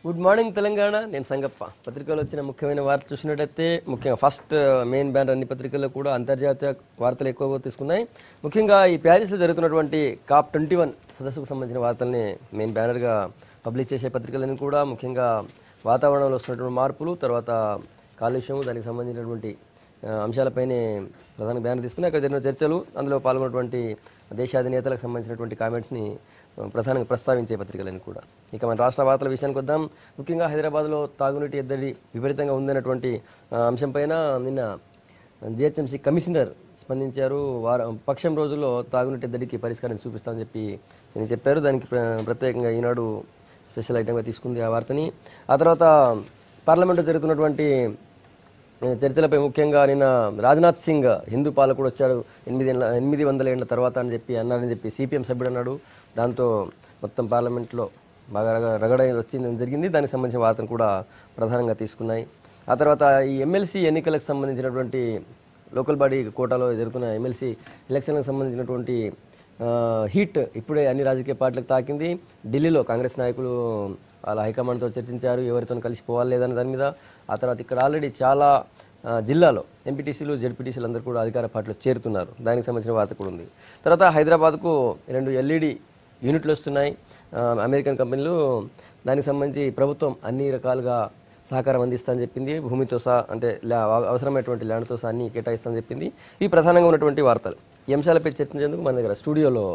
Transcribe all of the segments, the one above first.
Good morning Telangana. నేను సంగప్ప. పత్రికలో వచ్చిన ముఖ్యమైన వార్త చూసినట్టయితే ముఖ్యంగా ఫస్ట్ మెయిన్ బ్యానర్ అన్ని పత్రికల్లో కూడా అంతర్జాతీయ వార్తలు ఎక్కువగా తీసుకున్నాయి. ముఖ్యంగా ఈ ప్యారిస్లో జరుగుతున్నటువంటి COP21 సదస్సుకు సంబంధించిన వార్తల్ని మెయిన్ బ్యానర్గా పబ్లిష్ చేసే పత్రికలన్నీ కూడా ముఖ్యంగా వాతావరణంలో వస్తున్నటువంటి మార్పులు, తర్వాత కాలుష్యం, దానికి సంబంధించినటువంటి అంశాలపైనే ప్రధాన బ్యానర్ తీసుకుని అక్కడ జరిగిన చర్చలు, అందులో పాల్గొన్నటువంటి దేశాధినేతలకు సంబంధించినటువంటి కామెంట్స్ని ప్రధానంగా ప్రస్తావించే పత్రికలని కూడా. ఇక మన రాష్ట్ర వార్తల విషయానికి వద్దాం. ముఖ్యంగా హైదరాబాద్లో తాగునీటి ఎద్దడి విపరీతంగా ఉందన్నటువంటి అంశంపైన నిన్న GHMC కమిషనర్ స్పందించారు. పక్షం రోజుల్లో తాగునీటి ఎద్దడికి పరిష్కారం చూపిస్తామని చెప్పి నేను చెప్పారు. దానికి ప్రత్యేకంగా ఈనాడు స్పెషల్ ఐటమ్గా తీసుకుంది ఆ వార్తని. ఆ తర్వాత పార్లమెంట్లో జరుగుతున్నటువంటి చర్చలపై ముఖ్యంగా నిన్న రాజ్నాథ్ సింగ్ హిందూ పాలకుడు వచ్చాడు 800 ఏళ్ల తర్వాత అని చెప్పి అన్నారని చెప్పి CPM సభ్యుడు అన్నాడు. దాంతో మొత్తం పార్లమెంట్లో బాగా రగడ జరిగింది. దానికి సంబంధించిన వార్తను కూడా ప్రధానంగా తీసుకున్నాయి. ఆ తర్వాత ఈ ఎమ్మెల్సీ ఎన్నికలకు సంబంధించినటువంటి లోకల్ బాడీ కోటాలో జరుగుతున్న ఎమ్మెల్సీ ఎలక్షన్లకు సంబంధించినటువంటి హీట్ ఇప్పుడే అన్ని రాజకీయ పార్టీలకు తాకింది. ఢిల్లీలో కాంగ్రెస్ నాయకులు వాళ్ళ హైకమాండ్తో చర్చించారు ఎవరితో కలిసిపోవాలి లేదని దాని మీద. ఆ తర్వాత ఇక్కడ ఆల్రెడీ చాలా జిల్లాలో ఎంపీటీసీలు, జెడ్పీటీసీలు అందరూ కూడా అధికార పార్టీలో చేరుతున్నారు. దానికి సంబంధించిన వార్త కూడా ఉంది. తర్వాత హైదరాబాద్కు 2 LED యూనిట్లు వస్తున్నాయి అమెరికన్ కంపెనీలు. దానికి సంబంధించి ప్రభుత్వం అన్ని రకాలుగా సహకారం అందిస్తామని చెప్పింది. భూమితో సహా అంటే అవసరమైనటువంటి ల్యాండ్తో సహా అన్ని కేటాయిస్తామని చెప్పింది. ఇవి ప్రధానంగా ఉన్నటువంటి వార్తలు. ఈ అంశాలపై చర్చించేందుకు మన దగ్గర స్టూడియోలో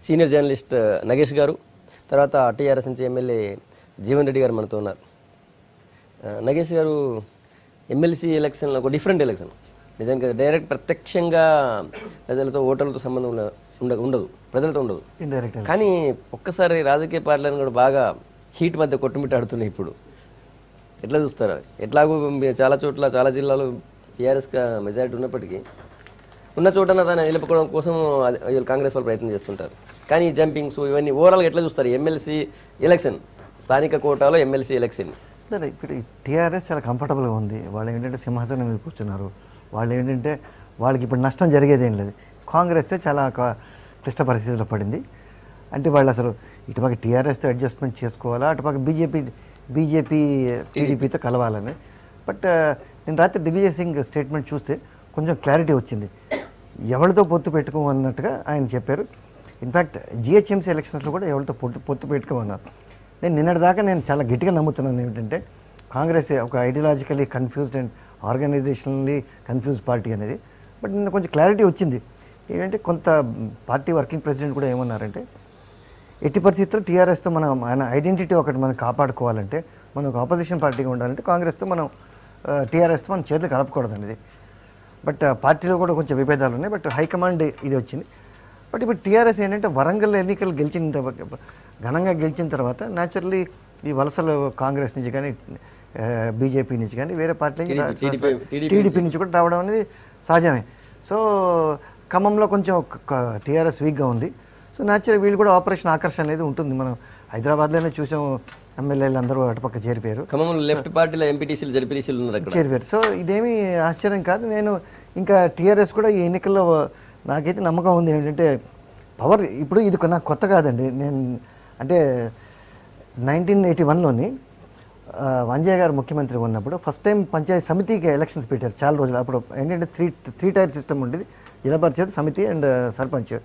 సీనియర్ జర్నలిస్ట్ నగేష్ గారు, తర్వాత TRS నుంచి ఎమ్మెల్యే జీవన్ రెడ్డి గారు మనతో ఉన్నారు. నగేష్ గారు, ఎమ్మెల్సీ ఎలక్షన్లో ఒక డిఫరెంట్ ఎలక్షన్. నిజంగా డైరెక్ట్ ప్రత్యక్షంగా ప్రజలతో ఓటర్లతో సంబంధం ఉండదు, ప్రజలతో ఉండదు. కానీ ఒక్కసారి రాజకీయ పార్టీలను కూడా బాగా హీట్ మధ్య కొట్టుమిట్టాడుతున్నాయి. ఇప్పుడు ఎట్లా చూస్తారా? ఎట్లాగూ చాలా చోట్ల చాలా జిల్లాలో TRS మెజారిటీ ఉన్నప్పటికీ ఉన్న చోటన దాన్ని నిలుపుకోవడం కోసం కాంగ్రెస్ వాళ్ళు ప్రయత్నం చేస్తుంటారు. కానీ జంపింగ్స్ ఇవన్నీ ఓవరాల్గా ఎట్లా చూస్తారు ఎమ్మెల్సీ ఎలక్షన్, స్థానిక కోటాలో ఎమ్మెల్సీ ఎలక్షన్? సరే, ఇక్కడ TRS చాలా కంఫర్టబుల్గా ఉంది. వాళ్ళు ఏంటంటే సింహాసనం మీద కూర్చున్నారు. వాళ్ళు ఏంటంటే వాళ్ళకి ఇప్పుడు నష్టం జరిగేది ఏం లేదు. కాంగ్రెస్ చాలా క్లిష్ట పరిస్థితుల్లో పడింది. అంటే వాళ్ళు అసలు ఇటుపక్క TRSతో అడ్జస్ట్మెంట్ చేసుకోవాలా, అటుపక్క బీజేపీ టీడీపీతో కలవాలని. బట్ నేను రాత్రి దిగ్విజయ్ సింగ్ స్టేట్మెంట్ చూస్తే కొంచెం క్లారిటీ వచ్చింది. ఎవరితో పొత్తు పెట్టుకోమన్నట్టుగా ఆయన చెప్పారు. ఇన్ఫ్యాక్ట్ GHMC ఎలక్షన్స్లో కూడా ఎవరితో పొత్తు పెట్టుకోమన్నారు. నేను నిన్నటిదాకా నేను చాలా గట్టిగా నమ్ముతున్నాను ఏమిటంటే కాంగ్రెస్ ఒక ideologically confused and organisationally confuse party అనేది. బట్ నిన్న కొంచెం క్లారిటీ వచ్చింది. ఏంటంటే కొంత పార్టీ వర్కింగ్ ప్రెసిడెంట్ కూడా ఏమన్నారంటే ఎట్టి పరిస్థితుల్లో TRSతో మన ఐడెంటిటీ ఒకటి మనం కాపాడుకోవాలంటే, మనం ఒక ఆపోజిషన్ పార్టీగా ఉండాలంటే కాంగ్రెస్తో TRSతో మనం చేతులు కలపకూడదు అనేది. బట్ పార్టీలో కూడా కొంచెం విభేదాలు ఉన్నాయి. బట్ హైకమాండ్ ఇది వచ్చింది. బట్ ఇప్పుడు TRS ఏంటంటే వరంగల్ ఎన్నికలు ఘనంగా గెలిచిన తర్వాత న్యాచురల్లీ ఈ వలసలు కాంగ్రెస్ నుంచి కానీ బీజేపీ నుంచి కానీ వేరే పార్టీ టీడీపీ నుంచి కూడా రావడం అనేది సహజమే. సో ఖమ్మంలో కొంచెం TRS వీక్గా ఉంది. సో న్యాచురల్ వీళ్ళు కూడా ఆపరేషన్ ఆకర్షణ అనేది ఉంటుంది. మనం హైదరాబాద్లోనే చూసాం, ఎమ్మెల్యేలు అందరూ అటుపక్క చేరిపోయారు. ఖమ్మంలో లెఫ్ట్ పార్టీలో ఎంపీటీసీలు, జెడ్పీటీసీలు ఉన్నారు, చేరిపోయారు. సో ఇదేమీ ఆశ్చర్యం కాదు. నేను ఇంకా TRS కూడా ఈ ఎన్నికల్లో నాకైతే నమ్మకం ఉంది ఏంటంటే పవర్ ఇప్పుడు ఇది నాకు కొత్త కాదండి. నేను అంటే 1981లోని వంజయ్య గారు ముఖ్యమంత్రి ఉన్నప్పుడు ఫస్ట్ టైం పంచాయతీ సమితికి ఎలక్షన్స్ పెట్టారు చాలా రోజులు. అప్పుడు ఏంటంటే త్రీ టైర్ సిస్టమ్ ఉండేది, జిల్లా పరిషత్, సమితి అండ్ సర్పంచ్.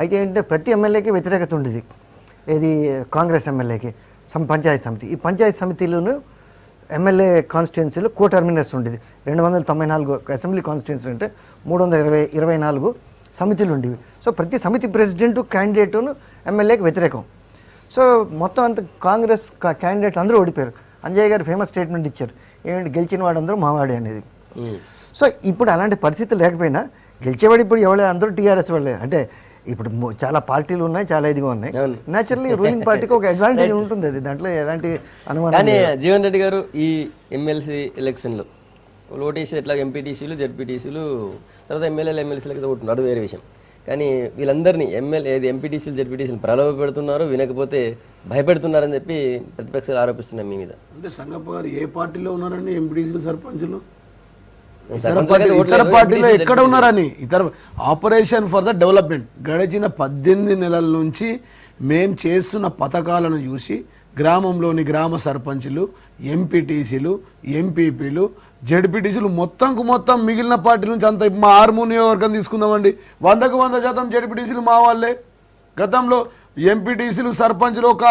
అయితే ఏంటంటే ప్రతి ఎమ్మెల్యేకి వ్యతిరేకత ఉండేది. ఇది కాంగ్రెస్ ఎమ్మెల్యేకి పంచాయతీ సమితి. ఈ పంచాయతీ సమితిలోనూ ఎమ్మెల్యే కాన్స్టిట్యున్సీలో కోటర్మినర్స్ ఉండేది. 294 అసెంబ్లీ కాన్స్టిట్యున్సీ అంటే 324 సమితిలు ఉండేవి. సో ప్రతి సమితి ప్రెసిడెంటు క్యాండిడేటును ఎమ్మెల్యేకి వ్యతిరేకం. సో మొత్తం అంత కాంగ్రెస్ క్యాండిడేట్లు అందరూ ఓడిపోయారు. అంజయ్య గారు ఫేమస్ స్టేట్మెంట్ ఇచ్చారు, ఏమిటి గెలిచిన వాడందరూ మావాడే అనేది. సో ఇప్పుడు అలాంటి పరిస్థితి లేకపోయినా గెలిచేవాడు ఇప్పుడు ఎవరే, అందరూ TRS వాళ్ళే. అంటే ఇప్పుడు చాలా పార్టీలు ఉన్నాయి, చాలా ఇదిగా ఉన్నాయి. న్యాచురల్లీ రూలింగ్ పార్టీకి ఒక అడ్వాంటేజ్ ఉంటుంది, అది దాంట్లో ఎలాంటి అనుమానం. కానీ జీవన్ రెడ్డి గారు ఈ ఎమ్మెల్సీ ఎలక్షన్లో ఓటేసి ఎట్లా ఎంపీటీసీలు, జెడ్పీటీసీలు, తర్వాత ఎమ్మెల్యేలు, ఎమ్మెల్సీలకి ఓటున్నారు, అది వేరే విషయం. కానీ వీళ్ళందరినీ ఎంపీటీసీలు, జెడ్పీటీసీలు ప్రలోభ పెడుతున్నారు, వినకపోతే భయపెడుతున్నారని చెప్పి ప్రతిపక్షాలు ఆరోపిస్తున్నాయి మీ మీద. అంటే సంగప్ప గారు ఏ పార్టీలో ఉన్నారండి? ఎంపీటీసీలు, సర్పంచులు ఇతర పార్టీలో ఎక్కడ ఉన్నారని, ఇతర ఆపరేషన్ ఫర్ ద డెవలప్మెంట్ గడిచిన 18 నెలల నుంచి మేం చేస్తున్న పథకాలను చూసి గ్రామంలోని గ్రామ సర్పంచులు, ఎంపీటీసీలు, ఎంపీపీలు, జడ్పీటీసీలు మొత్తం మిగిలిన పార్టీ నుంచి అంత మా ఆర్మూర్ నియోజకవర్గం తీసుకుందామండి, 100% జడ్పీటీసీలు మా వాళ్ళే. గతంలో ఎంపీటీసీలు, సర్పంచులు ఒక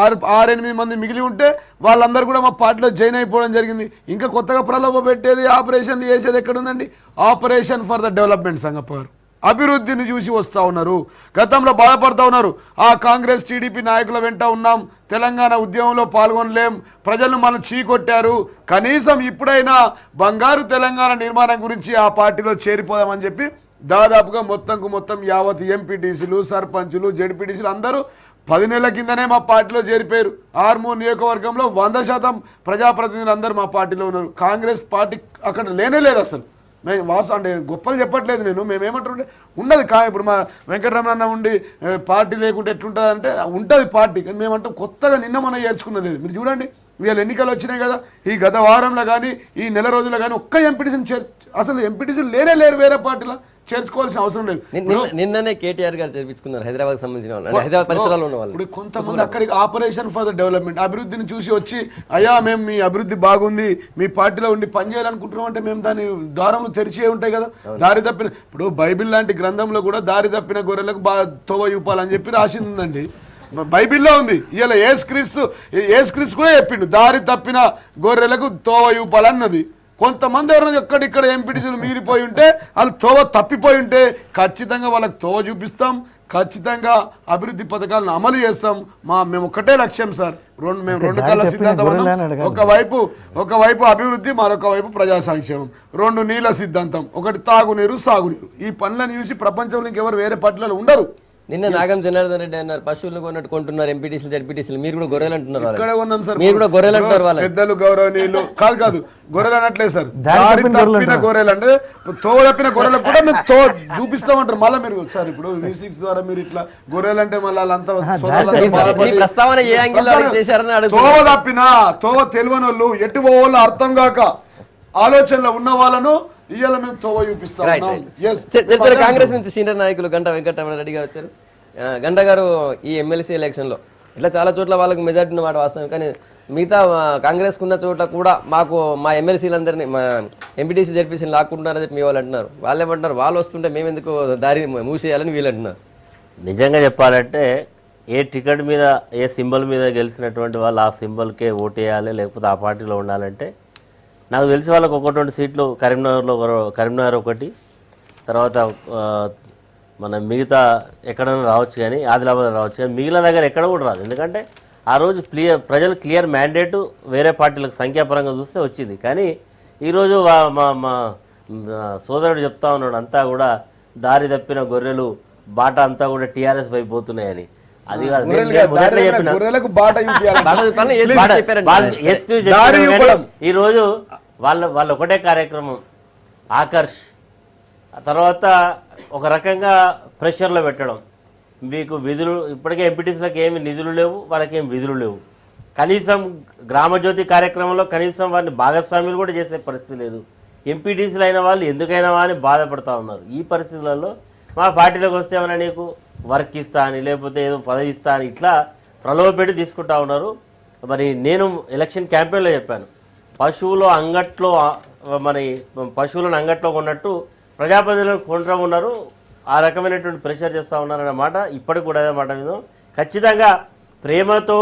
6-8 మంది మిగిలి ఉంటే వాళ్ళందరూ కూడా మా పార్టీలో జాయిన్ అయిపోవడం జరిగింది. ఇంకా కొత్తగా ప్రలోభ పెట్టేది, ఆపరేషన్లు చేసేది ఎక్కడుందండి? Operation for the development Sangappa గారు అభివృద్ధిని చూసి వస్తూ ఉన్నారు. గతంలో బాధపడుతూ ఉన్నారు, ఆ కాంగ్రెస్ టీడీపీ నాయకుల వెంట ఉన్నాం, తెలంగాణ ఉద్యమంలో పాల్గొనలేం, ప్రజలు మనం చీకొట్టారు, కనీసం ఇప్పుడైనా బంగారు తెలంగాణ నిర్మాణం గురించి ఆ పార్టీలో చేరిపోదామని చెప్పి దాదాపుగా మొత్తం యావత్ ఎంపీటీసీలు, సర్పంచులు, జడ్పీటీసీలు అందరూ 10 నెలల కిందనే మా పార్టీలో చేరిపోయారు. ఆర్మూర్ నియోజకవర్గంలో 100% ప్రజాప్రతినిధులు అందరూ మా పార్టీలో ఉన్నారు. కాంగ్రెస్ పార్టీ అక్కడ లేనే లేదు అసలు. మేము అంటే గొప్పలు చెప్పట్లేదు నేను, మేమేమంటుంటే ఉన్నది ఇప్పుడు మా వెంకటరమణ ఉండి పార్టీ లేకుంటే ఎట్లుంటుంది అంటే ఉంటుంది పార్టీ, కానీ మేమంటాం కొత్తగా నిన్న మనం చేర్చుకున్నది. మీరు చూడండి, వీళ్ళ ఎన్నికలు వచ్చినాయి కదా, ఈ గత వారంలో కానీ ఈ నెల రోజుల్లో కానీ ఒక్క ఎంపీటీసీని అసలు ఎంపీటీసీలు లేరు వేరే పార్టీలో, చేర్చుకోవాల్సిన అవసరం లేదు. నిన్ననే కేటీఆర్ గారు చేర్పించుకున్నారు హైదరాబాద్ సంబంధించిన వాళ్ళు, హైదరాబాద్ పరిసరాల్లో ఉన్న వాళ్ళు. ఇప్పుడు కొంతమంది అక్కడికి ఆపరేషన్ ఫర్ ద డెవలప్మెంట్ అభివృద్ధిని చూసి వచ్చి, అయ్యా మేము మీ అభివృద్ధి బాగుంది, మీ పార్టీలో ఉండి పనిచేయాలనుకుంటున్నాం అంటే మేము దాని ద్వారములు తెరిచే ఉంటాయి కదా. దారి తప్పిన ఇప్పుడు బైబిల్ లాంటి గ్రంథంలో కూడా దారి తప్పిన గొర్రెలకు తోవ చూపాలని చెప్పి రాసింది ఉందండి, బైబిల్లో ఉంది. ఇలా యేసుక్రీస్తు కూడా చెప్పిండు, దారి తప్పిన గొర్రెలకు తోవ చూపాలన్నది. కొంతమంది ఎవరైనా ఎక్కడిక్కడ ఎంపీటీసీలు మిగిలిపోయి ఉంటే, వాళ్ళు తోవ తప్పిపోయి ఉంటే ఖచ్చితంగా వాళ్ళకి తోవ చూపిస్తాం, ఖచ్చితంగా అభివృద్ధి పథకాలను అమలు చేస్తాం. మేము ఒక్కటే లక్ష్యం సార్, మేము రెండు కళ్ళ సిద్ధాంతం, ఒకవైపు అభివృద్ధి, మరొక వైపు ప్రజా సంక్షేమం, 2 నీళ్ళ సిద్ధాంతం, ఒకటి తాగునీరు, సాగునీరు. ఈ పనులను చూసి ప్రపంచంలో ఇంకెవరు వేరే పార్టీలలో ఉండరు. నిన్న నాగం జనార్దన్ రెడ్డి అన్నారు, పశువులు కొన్నట్టు కొంటున్నారు ఎంపీటీసీలు, జడ్పీటీసీలు, మీరు కూడా గొర్రెలు అంటున్నారు. ఇక్కడే ఉన్నాం సార్, మీరు కూడా గొర్రెలు అంటారు. వాళ్ళు పెద్దలు గౌరవనీయులు కాదు గొర్రెలు అనట్లేదు సార్, దారి తప్పిన గొర్రెలు అంటే తోవ తప్పిన గొర్రెలకు కూడా మేము చూపిస్తామంటారు. మళ్ళీ మీరు సార్ ఇప్పుడు V6 ద్వారా మీరు ఇట్లా గొర్రెలు అంటే మళ్ళీ వాళ్ళంతా ప్రస్తావన ఏ యాంగిల్ చేశారని తోవ తప్పిన తోవ తెలియని వాళ్ళు, ఎటు పోవాలో అర్థం కాక ఆలోచనలో ఉన్న వాళ్ళను ఇవాళ మేము తోవ చూపిస్తాం. కాంగ్రెస్ నుంచి సీనియర్ నాయకులు గంటా వెంకటరమణ రెడ్డి గారు వచ్చారు. గంటా గారు, ఈ ఎమ్మెల్సీ ఎలక్షన్లో ఇట్లా చాలా చోట్ల వాళ్ళకి మెజార్టీ ఉన్నమాట వాస్తవం, కానీ మిగతా కాంగ్రెస్కు ఉన్న చోట కూడా మాకు మా ఎమ్మెల్సీలందరినీ, మా ఎంపీటీసీ జడ్పీసీని లాక్కుంటున్నారని చెప్పి మీ వాళ్ళు అంటున్నారు. వాళ్ళు ఏమంటున్నారు, వాళ్ళు వస్తుంటే మేము ఎందుకు దారి మూసేయాలని వీళ్ళు అంటున్నారు. నిజంగా చెప్పాలంటే ఏ టికెట్ మీద, ఏ సింబల్ మీద గెలిచినటువంటి వాళ్ళు ఆ సింబల్కే ఓటేయాలి, లేకపోతే ఆ పార్టీలో ఉండాలంటే నాకు తెలిసి వాళ్ళకి 1-2 సీట్లు కరీంనగర్ ఒకటి, తర్వాత మన మిగతా ఎక్కడైనా రావచ్చు, కానీ ఆదిలాబాద్ రావచ్చు, కానీ మిగిలిన దగ్గర ఎక్కడ కూడా రాదు. ఎందుకంటే ఆ రోజు ప్రజలు క్లియర్ మ్యాండేటు వేరే పార్టీలకు సంఖ్యాపరంగా చూస్తే వచ్చింది. కానీ ఈరోజు మా సోదరుడు చెప్తా ఉన్నాడు, అంతా కూడా దారి తప్పిన గొర్రెలు బాట అంతా కూడా టీఆర్ఎస్ వైపు పోతున్నాయని. అది కాదు, ఈరోజు వాళ్ళ ఒకటే కార్యక్రమం ఆకర్ష్, తర్వాత ఒక రకంగా ప్రెషర్లో పెట్టడం, మీకు విధులు ఇప్పటికే ఎంపీటీసీలకు ఏమి నిధులు లేవు, వాళ్ళకేం విధులు లేవు, కనీసం గ్రామజ్యోతి కార్యక్రమంలో కనీసం వారిని భాగస్వామ్యులు కూడా చేసే పరిస్థితి లేదు. ఎంపీటీసీలు అయిన వాళ్ళు ఎందుకైనా అని బాధపడుతూ ఉన్నారు. ఈ పరిస్థితులలో మా పార్టీలోకి వస్తే ఏమైనా నీకు వర్క్ ఇస్తా అని, లేకపోతే ఏదో పదవి ఇస్తా అని ఇట్లా ప్రలోభ పెట్టి తీసుకుంటా ఉన్నారు. మరి నేను ఎలక్షన్ క్యాంపెయిన్లో చెప్పాను, పశువులను అంగట్లో కొన్నట్టు ప్రజాప్రతినిధులను కొంటూ ఉన్నారు, ఆ రకమైనటువంటి ప్రెషర్ చేస్తూ ఉన్నారన్న మాట ఇప్పటికి కూడా అదే మాట విన్నాం. ఖచ్చితంగా ప్రేమతో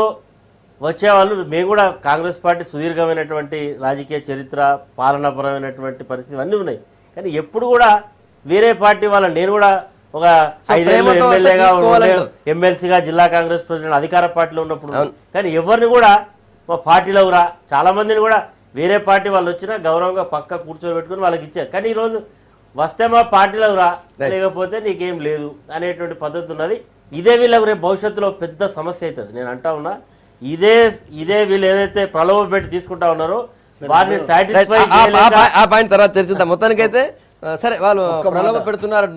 వచ్చేవాళ్ళు, మేము కూడా కాంగ్రెస్ పార్టీ సుదీర్ఘమైనటువంటి రాజకీయ చరిత్ర, పాలనాపరమైనటువంటి పరిస్థితి అన్నీ ఉన్నాయి, కానీ ఎప్పుడు కూడా వేరే పార్టీ వాళ్ళని, నేను కూడా ఒక 5 ఏళ్ళు ఎమ్మెల్యేగా, ఎమ్మెల్సీగా, జిల్లా కాంగ్రెస్ ప్రెసిడెంట్ అధికార పార్టీలో ఉన్నప్పుడు, కానీ ఎవరిని కూడా మా పార్టీలో రా, చాలా మందిని కూడా వేరే పార్టీ వాళ్ళు వచ్చినా గౌరవంగా పక్క కూర్చోబెట్టుకుని వాళ్ళకి ఇచ్చారు. కానీ ఈరోజు వస్తే మా పార్టీలో రా, లేకపోతే నీకేం లేదు అనేటువంటి పద్ధతి ఉన్నది. ఇదే వీళ్ళకు రేపు భవిష్యత్తులో పెద్ద సమస్య అవుతుంది. నేను అంటా ఉన్నా, ఇదే వీళ్ళు ఏదైతే ప్రలోభ పెట్టి తీసుకుంటా ఉన్నారో వారిని సాటిస్ఫై ఆ పాయింట్ తర్వాత చర్చిద్దాం. మొత్తానికైతే సరే, వాళ్ళు ప్రలోభ పెడుతున్నారు.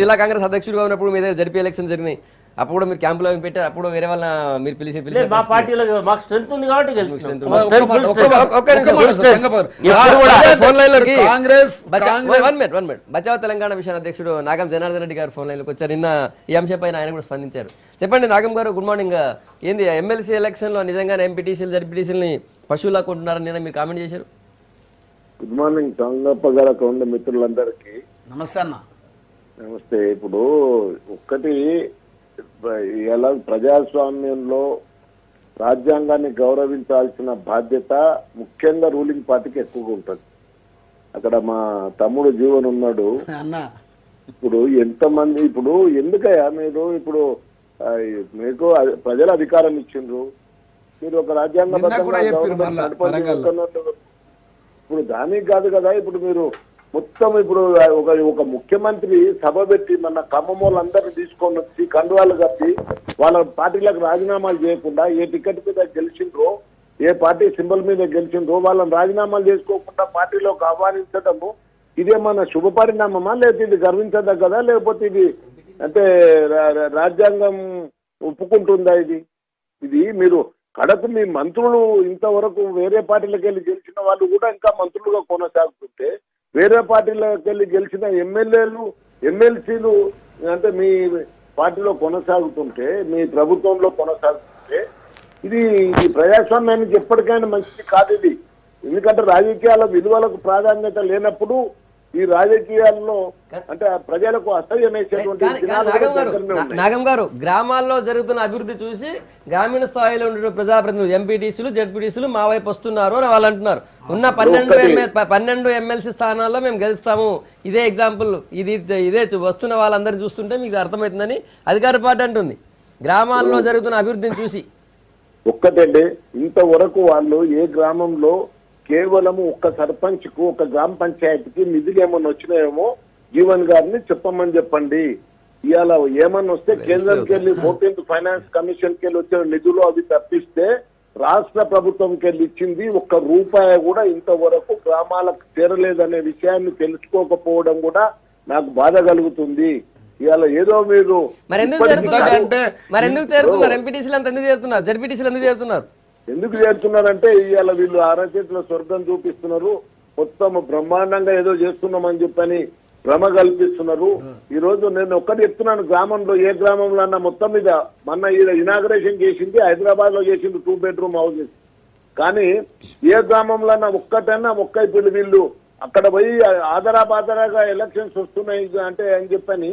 జిల్లా కాంగ్రెస్ అధ్యక్షుడిగా ఉన్నప్పుడు మీ దగ్గర జరిపి ఎలక్షన్ జరిగినాయి, అప్పుడు కూడా మీరు క్యాంపులో పెట్టారు, అప్పుడు వేరే వాళ్ళ మీరు పిలిచి లేదు, మా పార్టీలో మాకు స్ట్రెంత్ ఉంది కాబట్టి గెలిచినాం. ఒక్క మా strength, full strength. Congress phone line లోకి కాంగ్రెస్ వన్ మినిట్ బచావ్ తెలంగాణ విషయాన అధ్యక్షుడు నాగం జనార్దన్ రెడ్డి గారు ఫోన్ లైన్ లోకి వచ్చారు. నిన్న ఈ అంశంపైన ఆయన కూడా స్పందించారు. చెప్పండి నాగం గారు, గుడ్ మార్నింగ్. ఏంది ఎమ్మెల్సీ ఎలక్షన్ లో నిజంగానే ఎంపీటీసీలు జడ్పీటీసీలని పశువులా కొంటున్నారని నిన్న మీరు కామెంట్ చేశారు. గుడ్ మార్నింగ్ సంగప్ప గారు, అక్కడ ఉండే మిత్రులందరికీ నమస్తే అన్న. నమస్తే. ఇప్పుడు ఒక్కటి, ఇలా ప్రజాస్వామ్యంలో రాజ్యాంగాన్ని గౌరవించాల్సిన బాధ్యత ముఖ్యంగా రూలింగ్ పార్టీకి ఎక్కువగా ఉంటుంది. అక్కడ మా తమ్ముడు జీవన్ ఉన్నాడు. అన్న ఇప్పుడు ఎంతమంది, ఇప్పుడు ఎందుకయ్యా మీరు ఇప్పుడు మీకు ప్రజల అధికారం ఇచ్చిండ్రు, మీరు ఒక ఇప్పుడు దానికి కాదు కదా. ఇప్పుడు మీరు మొత్తం ఇప్పుడు ఒక ముఖ్యమంత్రి సభ పెట్టి మన ఖమ్మంలోందరినీ తీసుకొని వచ్చి కండువాలు కప్పి వాళ్ళ పార్టీలకు రాజీనామాలు చేయకుండా, ఏ టికెట్ మీద గెలిచిండ్రో, ఏ పార్టీ సింబల్ మీద గెలిచిండ్రో వాళ్ళని రాజీనామాలు చేసుకోకుండా పార్టీలోకి ఆహ్వానించడము ఇదేమన్నా శుభ పరిణామమా, లేకపోతే ఇది గర్వించదగ్గదా, లేకపోతే ఇది అంటే రాజ్యాంగం ఒప్పుకుంటుందా? ఇది మీరు కడకు మీ మంత్రులు ఇంతవరకు వేరే పార్టీలకు వెళ్ళి గెలిచిన వాళ్ళు కూడా ఇంకా మంత్రులుగా కొనసాగుతుంటే, వేరే పార్టీలకు వెళ్ళి గెలిచిన ఎమ్మెల్యేలు ఎమ్మెల్సీలు అంటే మీ పార్టీలో కొనసాగుతుంటే, మీ ప్రభుత్వంలో కొనసాగుతుంటే, ఇది ప్రజాస్వామ్యానికి ఎప్పటికైనా మంచిది కాదు ఇది. ఎందుకంటే రాజకీయాల విలువలకు ప్రాధాన్యత లేనప్పుడు ఈ రాజకీయాల్లో అంటే ప్రజలకు అసహ్యమేసేటువంటి నాగం గారు, గ్రామాల్లో జరుగుతున్న అభివృద్ధి చూసి గ్రామీణ స్థాయిలో ఉండే ప్రజాప్రతినిధులు ఎంపీటీసీలు జడ్పీటీసీలు మా వైపు వస్తున్నారు అని వాళ్ళు అంటున్నారు. ఉన్న 12 ఎమ్మెల్సీ స్థానాల్లో మేము గెలుస్తాము, ఇదే ఎగ్జాంపుల్, ఇదే వస్తున్న వాళ్ళందరినీ చూస్తుంటే మీకు అర్థమవుతుందని అధికార పార్టీ అంటుంది, గ్రామాల్లో జరుగుతున్న అభివృద్ధిని చూసి. ఒక్కటండి, ఇంతవరకు వాళ్ళు ఏ గ్రామంలో కేవలము ఒక్క సర్పంచ్ కు, ఒక గ్రామ పంచాయతీకి నిధులు ఏమన్నా వచ్చినాయేమో జీవన్ గారిని చెప్పండి. ఇవాళ ఏమన్నా వస్తే కేంద్రంకి వెళ్ళి 14th ఫైనాన్స్ కమిషన్ కి వెళ్ళి వచ్చిన నిధులు అవి తప్పిస్తే రాష్ట్ర ప్రభుత్వంకి వెళ్ళి ఇచ్చింది ఒక్క రూపాయి కూడా ఇంతవరకు గ్రామాలకు చేరలేదనే విషయాన్ని తెలుసుకోకపోవడం కూడా నాకు బాధ కలుగుతుంది. ఇవాళ ఏదో మీరు ఎందుకు చేరుతున్నారు ఎంపీటీసీలు అంత ఎందుకు చేరుతున్నారు, జడ్పీటీసీలు ఎందుకు చేరుతున్నారు? ఎందుకు చేస్తున్నారంటే ఇవాళ వీళ్ళు అరచేతిలో స్వర్గం చూపిస్తున్నారు, మొత్తం బ్రహ్మాండంగా ఏదో చేస్తున్నామని చెప్పని భ్రమ కల్పిస్తున్నారు. ఈ రోజు నేను ఒక్కటి చెప్తున్నాను, గ్రామంలో ఏ గ్రామంలో అన్నా మొత్తం మీద మొన్న ఇనాగ్రేషన్ చేసింది హైదరాబాద్ లో చేసింది 2 bedroom హౌసెస్, కానీ ఏ గ్రామంలో అన్నా ఒక్క ఇప్పుడు వీళ్ళు అక్కడ పోయి ఆదరాబాదరాగా ఎలక్షన్స్ వస్తున్నాయి అంటే అని చెప్పని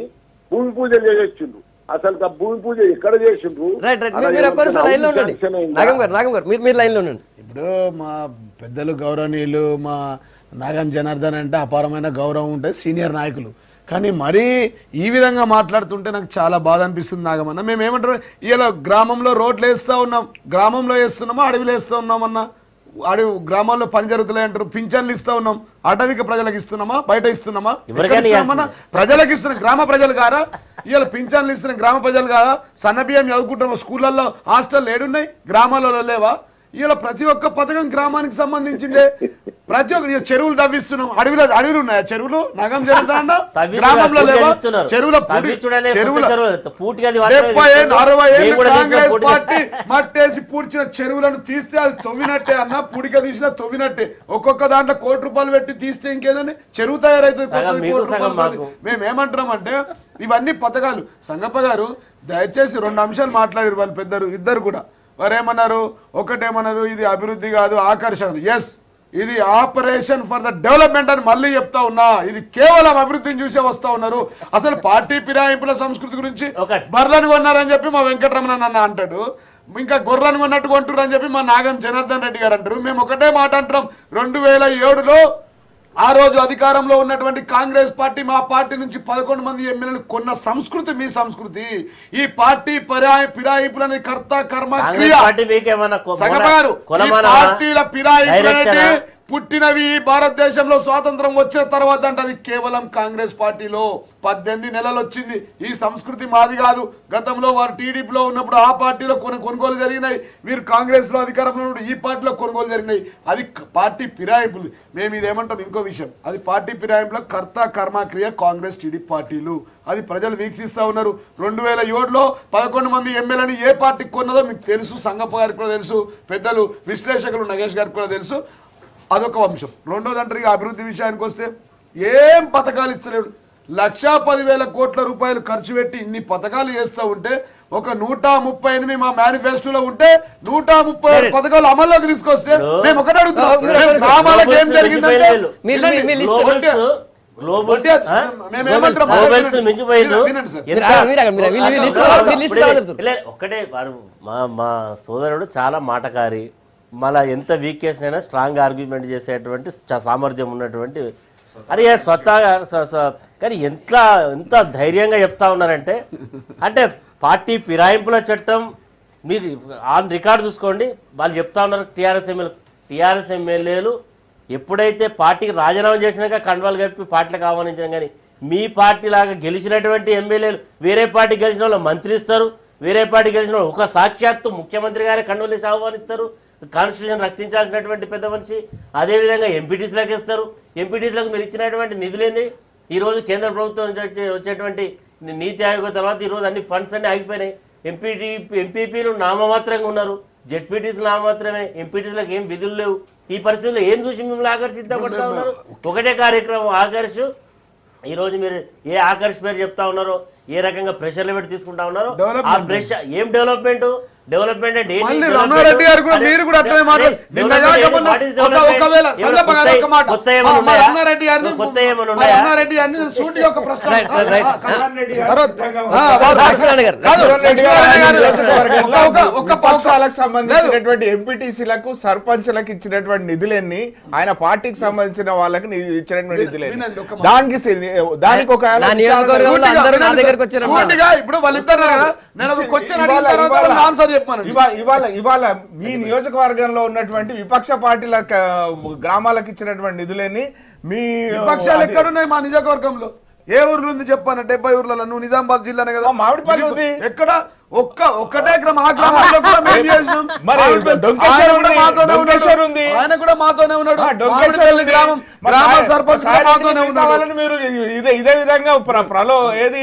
భూమి పూజ చేసేసిండ్రు. అసలు ఆ భూమి పూజ ఎక్కడ చేసిండ్రు? ఇప్పుడు మా పెద్దలు గౌరవనీయులు మా నాగం జనార్దన్ అంటే అపారమైన గౌరవం ఉంటుంది, సీనియర్ నాయకులు. కానీ మరీ ఈ విధంగా మాట్లాడుతుంటే నాకు చాలా బాధ అనిపిస్తుంది. నాగమన్న, మేము ఏమంటారు, ఇలా గ్రామంలో రోడ్లు వేస్తూ ఉన్నాం, గ్రామంలో వేస్తున్నామా అడవిలో వేస్తూ ఉన్నామన్నా, అడవి గ్రామాల్లో పని జరుగుతున్నాయి అంటారు, పింఛన్లు ఇస్తూ ఉన్నాం, అటవిక ప్రజలకు ఇస్తున్నామా, బయట ఇస్తున్నామా, ప్రజలకు ఇస్తున్నాం, గ్రామ ప్రజలు కాదా? ఇవాళ పింఛన్లు ఇస్తున్న గ్రామ ప్రజలు కాదా? సన్నబియ్యం చదువుకుంటున్నాం, స్కూళ్ళల్లో హాస్టల్ ఏడున్నాయి, గ్రామాలలో లేవా? ఇలా ప్రతి ఒక్క పథకం గ్రామానికి సంబంధించిందే. ప్రతి ఒక్క చెరువులు తవ్విస్తున్నాం, అడవిలు ఉన్నాయా చెరువులు? నగం జరుగుతాడా? గ్రామంలో లేవా? కాంగ్రెస్ పార్టీ మట్టేసి పూడ్చిన చెరువులను తీస్తే అది తవ్వినట్టే అన్న, పూడిక తీసినా తవ్వినట్టే. ఒక్కొక్క దాంట్లో ₹1 కోటి పెట్టి తీస్తే ఇంకేదని చెరువు తయారైతుంది. మేమేమంటున్నాం అంటే ఇవన్నీ పథకాలు. సంగప్ప గారు దయచేసి 2 అంశాలు మాట్లాడారు వాళ్ళు పెద్దరు ఇద్దరు కూడా. వారేమన్నారు, ఒకటేమన్నారు ఇది అభివృద్ధి కాదు ఆకర్షణ. ఎస్, ఇది ఆపరేషన్ ఫర్ ద డెవలప్మెంట్ అని మళ్ళీ చెప్తా ఉన్నా. ఇది కేవలం అభివృద్ధిని చూసే వస్తా ఉన్నారు. అసలు పార్టీ ఫిరాయింపుల సంస్కృతి గురించి బర్రెలను కొన్నారని చెప్పి మా వెంకటరమణ అన్న అంటాడు, ఇంకా గొర్రెలను కొన్నట్టు కొంటున్నారు అని చెప్పి మా నాగం జనార్దన్ రెడ్డి గారు అంటారు. మేము ఒకటే మాట అంటున్నాం, 2007లో ఆ రోజు అధికారంలో ఉన్నటువంటి కాంగ్రెస్ పార్టీ మా పార్టీ నుంచి 11 మంది ఎమ్మెల్యేలు కొన్న సంస్కృతి మీ సంస్కృతి. ఈ పార్టీ ఫిరాయింపులని కర్త కర్మ క్రియ. పార్టీల ఫిరాయింపులనేది పుట్టినవి భారతదేశంలో స్వాతంత్రం వచ్చిన తర్వాత అంటే అది కేవలం కాంగ్రెస్ పార్టీలో 18 నెలలు వచ్చింది. ఈ సంస్కృతి మాది కాదు. గతంలో వారు టీడీపీలో ఉన్నప్పుడు ఆ పార్టీలో కొనుగోలు జరిగినాయి, వీరు కాంగ్రెస్లో అధికారంలో ఉన్నప్పుడు ఈ పార్టీలో కొనుగోలు జరిగినాయి. అది పార్టీ ఫిరాయింపులు. మేము ఇదేమంటాం ఇంకో విషయం, అది పార్టీ ఫిరాయింపులో కర్త కర్మక్రియ కాంగ్రెస్ టీడీపీ పార్టీలు. అది ప్రజలు వీక్షిస్తూ ఉన్నారు. 2007లో 11 మంది ఎమ్మెల్యేని ఏ పార్టీకి కొన్నదో మీకు తెలుసు, సంగప్ప గారికి కూడా తెలుసు, పెద్దలు విశ్లేషకులు నగేష్ గారికి కూడా తెలుసు. అదొక అంశం. రెండోది అంటారు అభివృద్ధి విషయానికి వస్తే ఏం పథకాలు ఇస్తలేడు. 1,10,000 కోట్ల రూపాయలు ఖర్చు పెట్టి ఇన్ని పథకాలు చేస్తూ ఉంటే ఒక 138 మా మేనిఫెస్టోలో ఉంటే 130 పథకాలు అమల్లోకి తీసుకొస్తే మేము ఒకటే అడుగుతున్నాం, గ్రామాలకు ఏం జరిగిందంటే ఒక్కటే మా సోదరుడు చాలా మాటకారి, మళ్ళా ఎంత వీక్ కేసునైనా స్ట్రాంగ్ ఆర్గ్యుమెంట్ చేసేటువంటి సామర్థ్యం ఉన్నటువంటి అరే స్వతహాగా కానీ ఎంత ధైర్యంగా చెప్తా ఉన్నారంటే అంటే పార్టీ ఫిరాయింపుల చట్టం మీరు ఆన్ రికార్డు చూసుకోండి. వాళ్ళు చెప్తా ఉన్నారు టీఆర్ఎస్ ఎమ్మెల్యేలు ఎప్పుడైతే పార్టీకి రాజీనామా చేసినాక కండువాలు కప్పి పార్టీలకు ఆహ్వానించడం, కానీ మీ పార్టీ లాగా గెలిచినటువంటి ఎమ్మెల్యేలు వేరే పార్టీ గెలిచిన వాళ్ళు మంత్రి ఇస్తారు, వేరే పార్టీ గెలిచిన వాళ్ళు ఒక సాక్షాత్తు ముఖ్యమంత్రి గారే కండువాలు వేసి ఆహ్వానిస్తారు, కాన్స్టిట్యూషన్ రక్షించాల్సినటువంటి పెద్ద మనిషి. అదేవిధంగా ఎంపీటీసీలకు ఇస్తారు. ఎంపీటీసీలకు మీరు ఇచ్చినటువంటి నిధులేంది? ఈరోజు కేంద్ర ప్రభుత్వం నుంచి వచ్చేటువంటి నీతి ఆయోగ తర్వాత ఈరోజు అన్ని ఫండ్స్ అన్నీ ఆగిపోయినాయి. ఎంపీపీలు నామమాత్రంగా ఉన్నారు, జెడ్పీటీసీలు నామమాత్రమే, ఎంపీటీసీలకు ఏం విధులు లేవు. ఈ పరిస్థితుల్లో ఏం చూసి మిమ్మల్ని ఆకర్షించబడతా ఉన్నారు? ఒకటే కార్యక్రమం ఆకర్ష్. ఈరోజు మీరు ఏ ఆకర్ష్ పేరు చెప్తా ఉన్నారో, ఏ రకంగా ప్రెషర్లు పెట్టి తీసుకుంటా ఉన్నారో, ఆ ప్రెషర్ ఏం డెవలప్మెంట్ అంటే రమణారెడ్డి గారు కూడా మీరు కూడా అట్లనే పక్షాలకు సంబంధించినటువంటి ఎంపీటీసీలకు సర్పంచ్లకు ఇచ్చినటువంటి నిధులన్నీ ఆయన పార్టీకి సంబంధించిన వాళ్ళకి ఇచ్చినటువంటి నిధులేని దానికి ఒక ఇప్పుడు వాళ్ళిద్దరు ఇవాళ మీ నియోజకవర్గంలో ఉన్నటువంటి విపక్ష పార్టీల గ్రామాలకు ఇచ్చినటువంటి నిధులేని మీ విపక్షాలు ఎక్కడున్నాయి? మా నియోజకవర్గంలో ఏ ఊర్లు ఉంది చెప్పాను? 70 ఊర్లలో. నువ్వు నిజామాబాద్ జిల్లానే కదా. మామిడిపల్లి ఉంది. ఎక్కడ ఒక్కటే గ్రామం, ఆ గ్రామంలో కూడా మేము చేసినాం. ఆయన కూడా మాతోనే ఉన్నాడు. గ్రామం గ్రామ సర్పంచ్ మాతోనే ఉన్నాడు. మీరు ఇదే విధంగా ఏది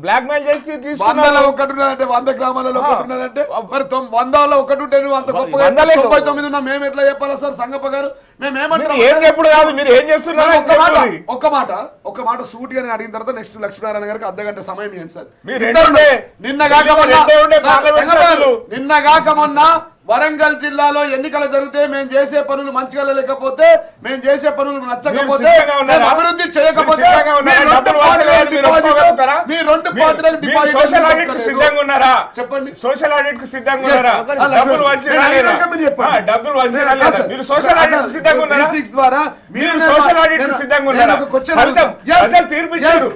బ్లాక్ మెయిల్ చేసి 100లో ఒకటి ఉన్నదంటే 100 గ్రామాలలో ఒకటి ఉన్నదంటే మరి 100లో ఒకటి ఉంటే నువ్వు అంత గొప్పగా 99 ఉన్నా మేము ఎట్లా చెప్పాలా సార్? సంగప్ప గారు మేమేమంటారు? ఏం చెప్పుడు కాదు, మీరు ఏం చేస్తున్నారు? ఒక మాట సూటిగా నేను అడిగిన తర్వాత నెక్స్ట్ లక్ష్మీనారాయణ గారికి అర్ధగంట సమయం ఇవ్వండి సార్. నిన్నగాక మొన్న వరంగల్ జిల్లాలో ఎన్నికలు జరిగితే మేము చేసే పనులు మంచిగా లేకపోతే, మేము చేసే పనులు నచ్చకపోతే, అభివృద్ధి చేయకపోతే మీ రెండు పార్టీలకు చెప్పండి. సోషల్ ఆడిట్ కు సిద్ధంగా ఉన్నారా? డబ్బులు మీరు సోషల్ ఆడిట్ సిద్ధంగా ఉన్నారా? ద్వారా మీరు సోషల్ ఆడిట్ సిద్ధంగా ఉన్నారా? తీర్పు ఇచ్చారు,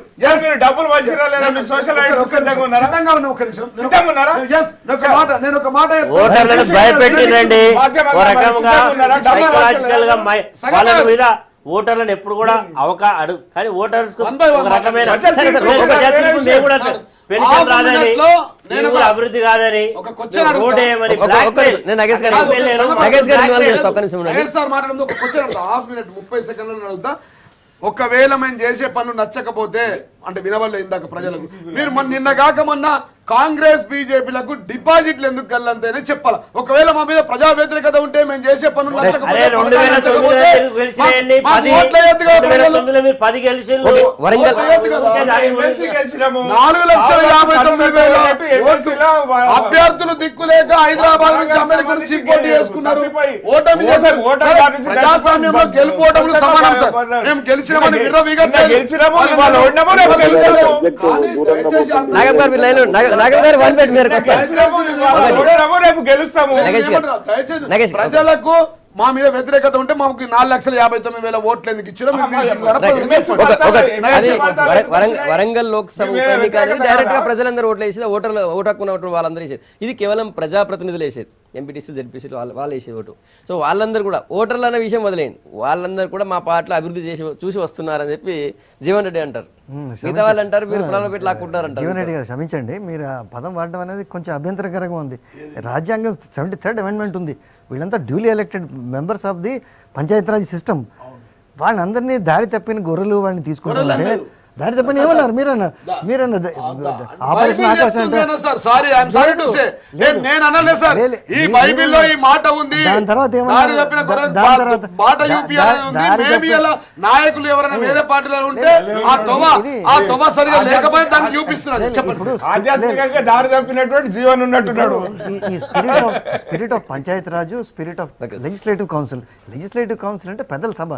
డబ్బులు వంచినా లేదా? మీరు సోషల్ ఆడిట్ సిద్ధంగా ఉన్నారా? సిద్ధంగా ఉన్నారా? నేను ఒక మాట భయపెట్టిరండి ఓ రకంగా సైకలాజికల్ గా వాళ్ళ మీద ఓటర్లను ఎప్పుడు కూడా కానీ ఓటర్స్ ఒక రకమైన పెన్షన్ రాదని, అభివృద్ధి కాదని, రోడ్ వేయమని ఒకవేళ మేము చేసే పనులు నచ్చకపోతే అంటే వినవల్ల ఇందాక ప్రజలకు మీరు నిన్న కాక మొన్న కాంగ్రెస్ బీజేపీలకు డిపాజిట్లు ఎందుకు కల్లంతేనే చెప్పాలి. ఒకవేళ మా మీద ప్రజా వ్యతిరేకత ఉంటే మేము చేసే పనులు అభ్యర్థులు దిక్కులేక హైదరాబాద్ నుంచి అమెరికా నుంచి పోటీ చేసుకున్నారు. ప్రజాస్వామ్యంలో గెలుపోవటంలో సమానం సార్. మేము గెలిచినామని ప్రజలకు మా మీద వ్యతిరేకత ఉంటే మాకు 4,59,000 ఓట్లు ఎందుకు ఇచ్చారో మీరు V6 ద్వారా వరంగల్ లోక్సభ ఉప ఎన్నిక అనేది డైరెక్ట్ గా ప్రజలందరూ ఓట్లు వేసేది, ఓటు హక్కు ఉన్నటువంటి వాళ్ళందరూ వేసేది. ఇది కేవలం ప్రజాప్రతినిధులు వేసేది, ఎంపీటీసీలు జెడ్పీసీలు వాళ్ళు వేసేది ఓటు. సో వాళ్ళందరూ కూడా ఓటర్లు అన్న విషయం వదిలేయండి, వాళ్ళందరూ కూడా మా పార్టీలో అభివృద్ధి చూసి వస్తున్నారని చెప్పి జీవన్ రెడ్డి అంటారు. మిగతా వాళ్ళు అంటారు మీరు పొలాల్లో పెట్టి లాక్కుంటారు అంటారు. జీవన్ రెడ్డి గారు క్షమించండి, మీరు ఆ పదం వాడడం అనేది కొంచెం అభ్యంతరకరంగా ఉంది. రాజ్యాంగం 73rd అమెండ్మెంట్ ఉంది, వీళ్ళంతా duly elected members of the Panchayati Raj system. వాళ్ళందరినీ దారి తప్పిన గొర్రెలు వాళ్ళని తీసుకుంటున్నారే. దారి తప్పని ఏమన్నారు మీరన్నారు ఆపరేషన్ ఆకర్షణ అంటే దాని తర్వాత నాయకులు ఎవరైనా వేరే పార్టీలో ఉంటే దారి తప్పినటువంటి జీవన్ ఉన్నట్టున్నాడు. ఈ spirit of panchayati raj, spirit of legislative council అంటే పెద్దల సభ.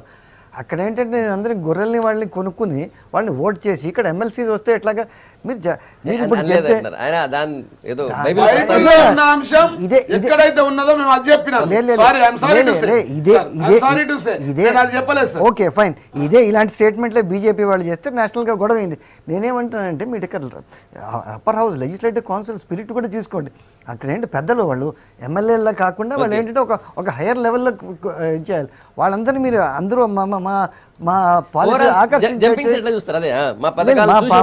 అక్కడ ఏంటంటే నేను అందరినీ గొర్రెల్ని వాళ్ళని కొనుక్కుని వాళ్ళని ఓట్ చేసి ఇక్కడ ఎమ్మెల్సీస్ వస్తే ఎట్లాగా మీరు ఇప్పుడు ఓకే ఫైన్, ఇదే ఇలాంటి స్టేట్మెంట్లే బీజేపీ వాళ్ళు చేస్తే నేషనల్గా గొడవ అయింది. నేనేమంటానంటే మీరు ఇక్కడ upper house legislative council spirit కూడా తీసుకోండి. అక్కడ ఏంటి పెద్దలు వాళ్ళు ఎమ్మెల్యేలా కాకుండా వాళ్ళు ఏంటంటే ఒక హైయర్ లెవెల్లో చేయాలి. వాళ్ళందరినీ మీరు అందరూ మా పాలసీ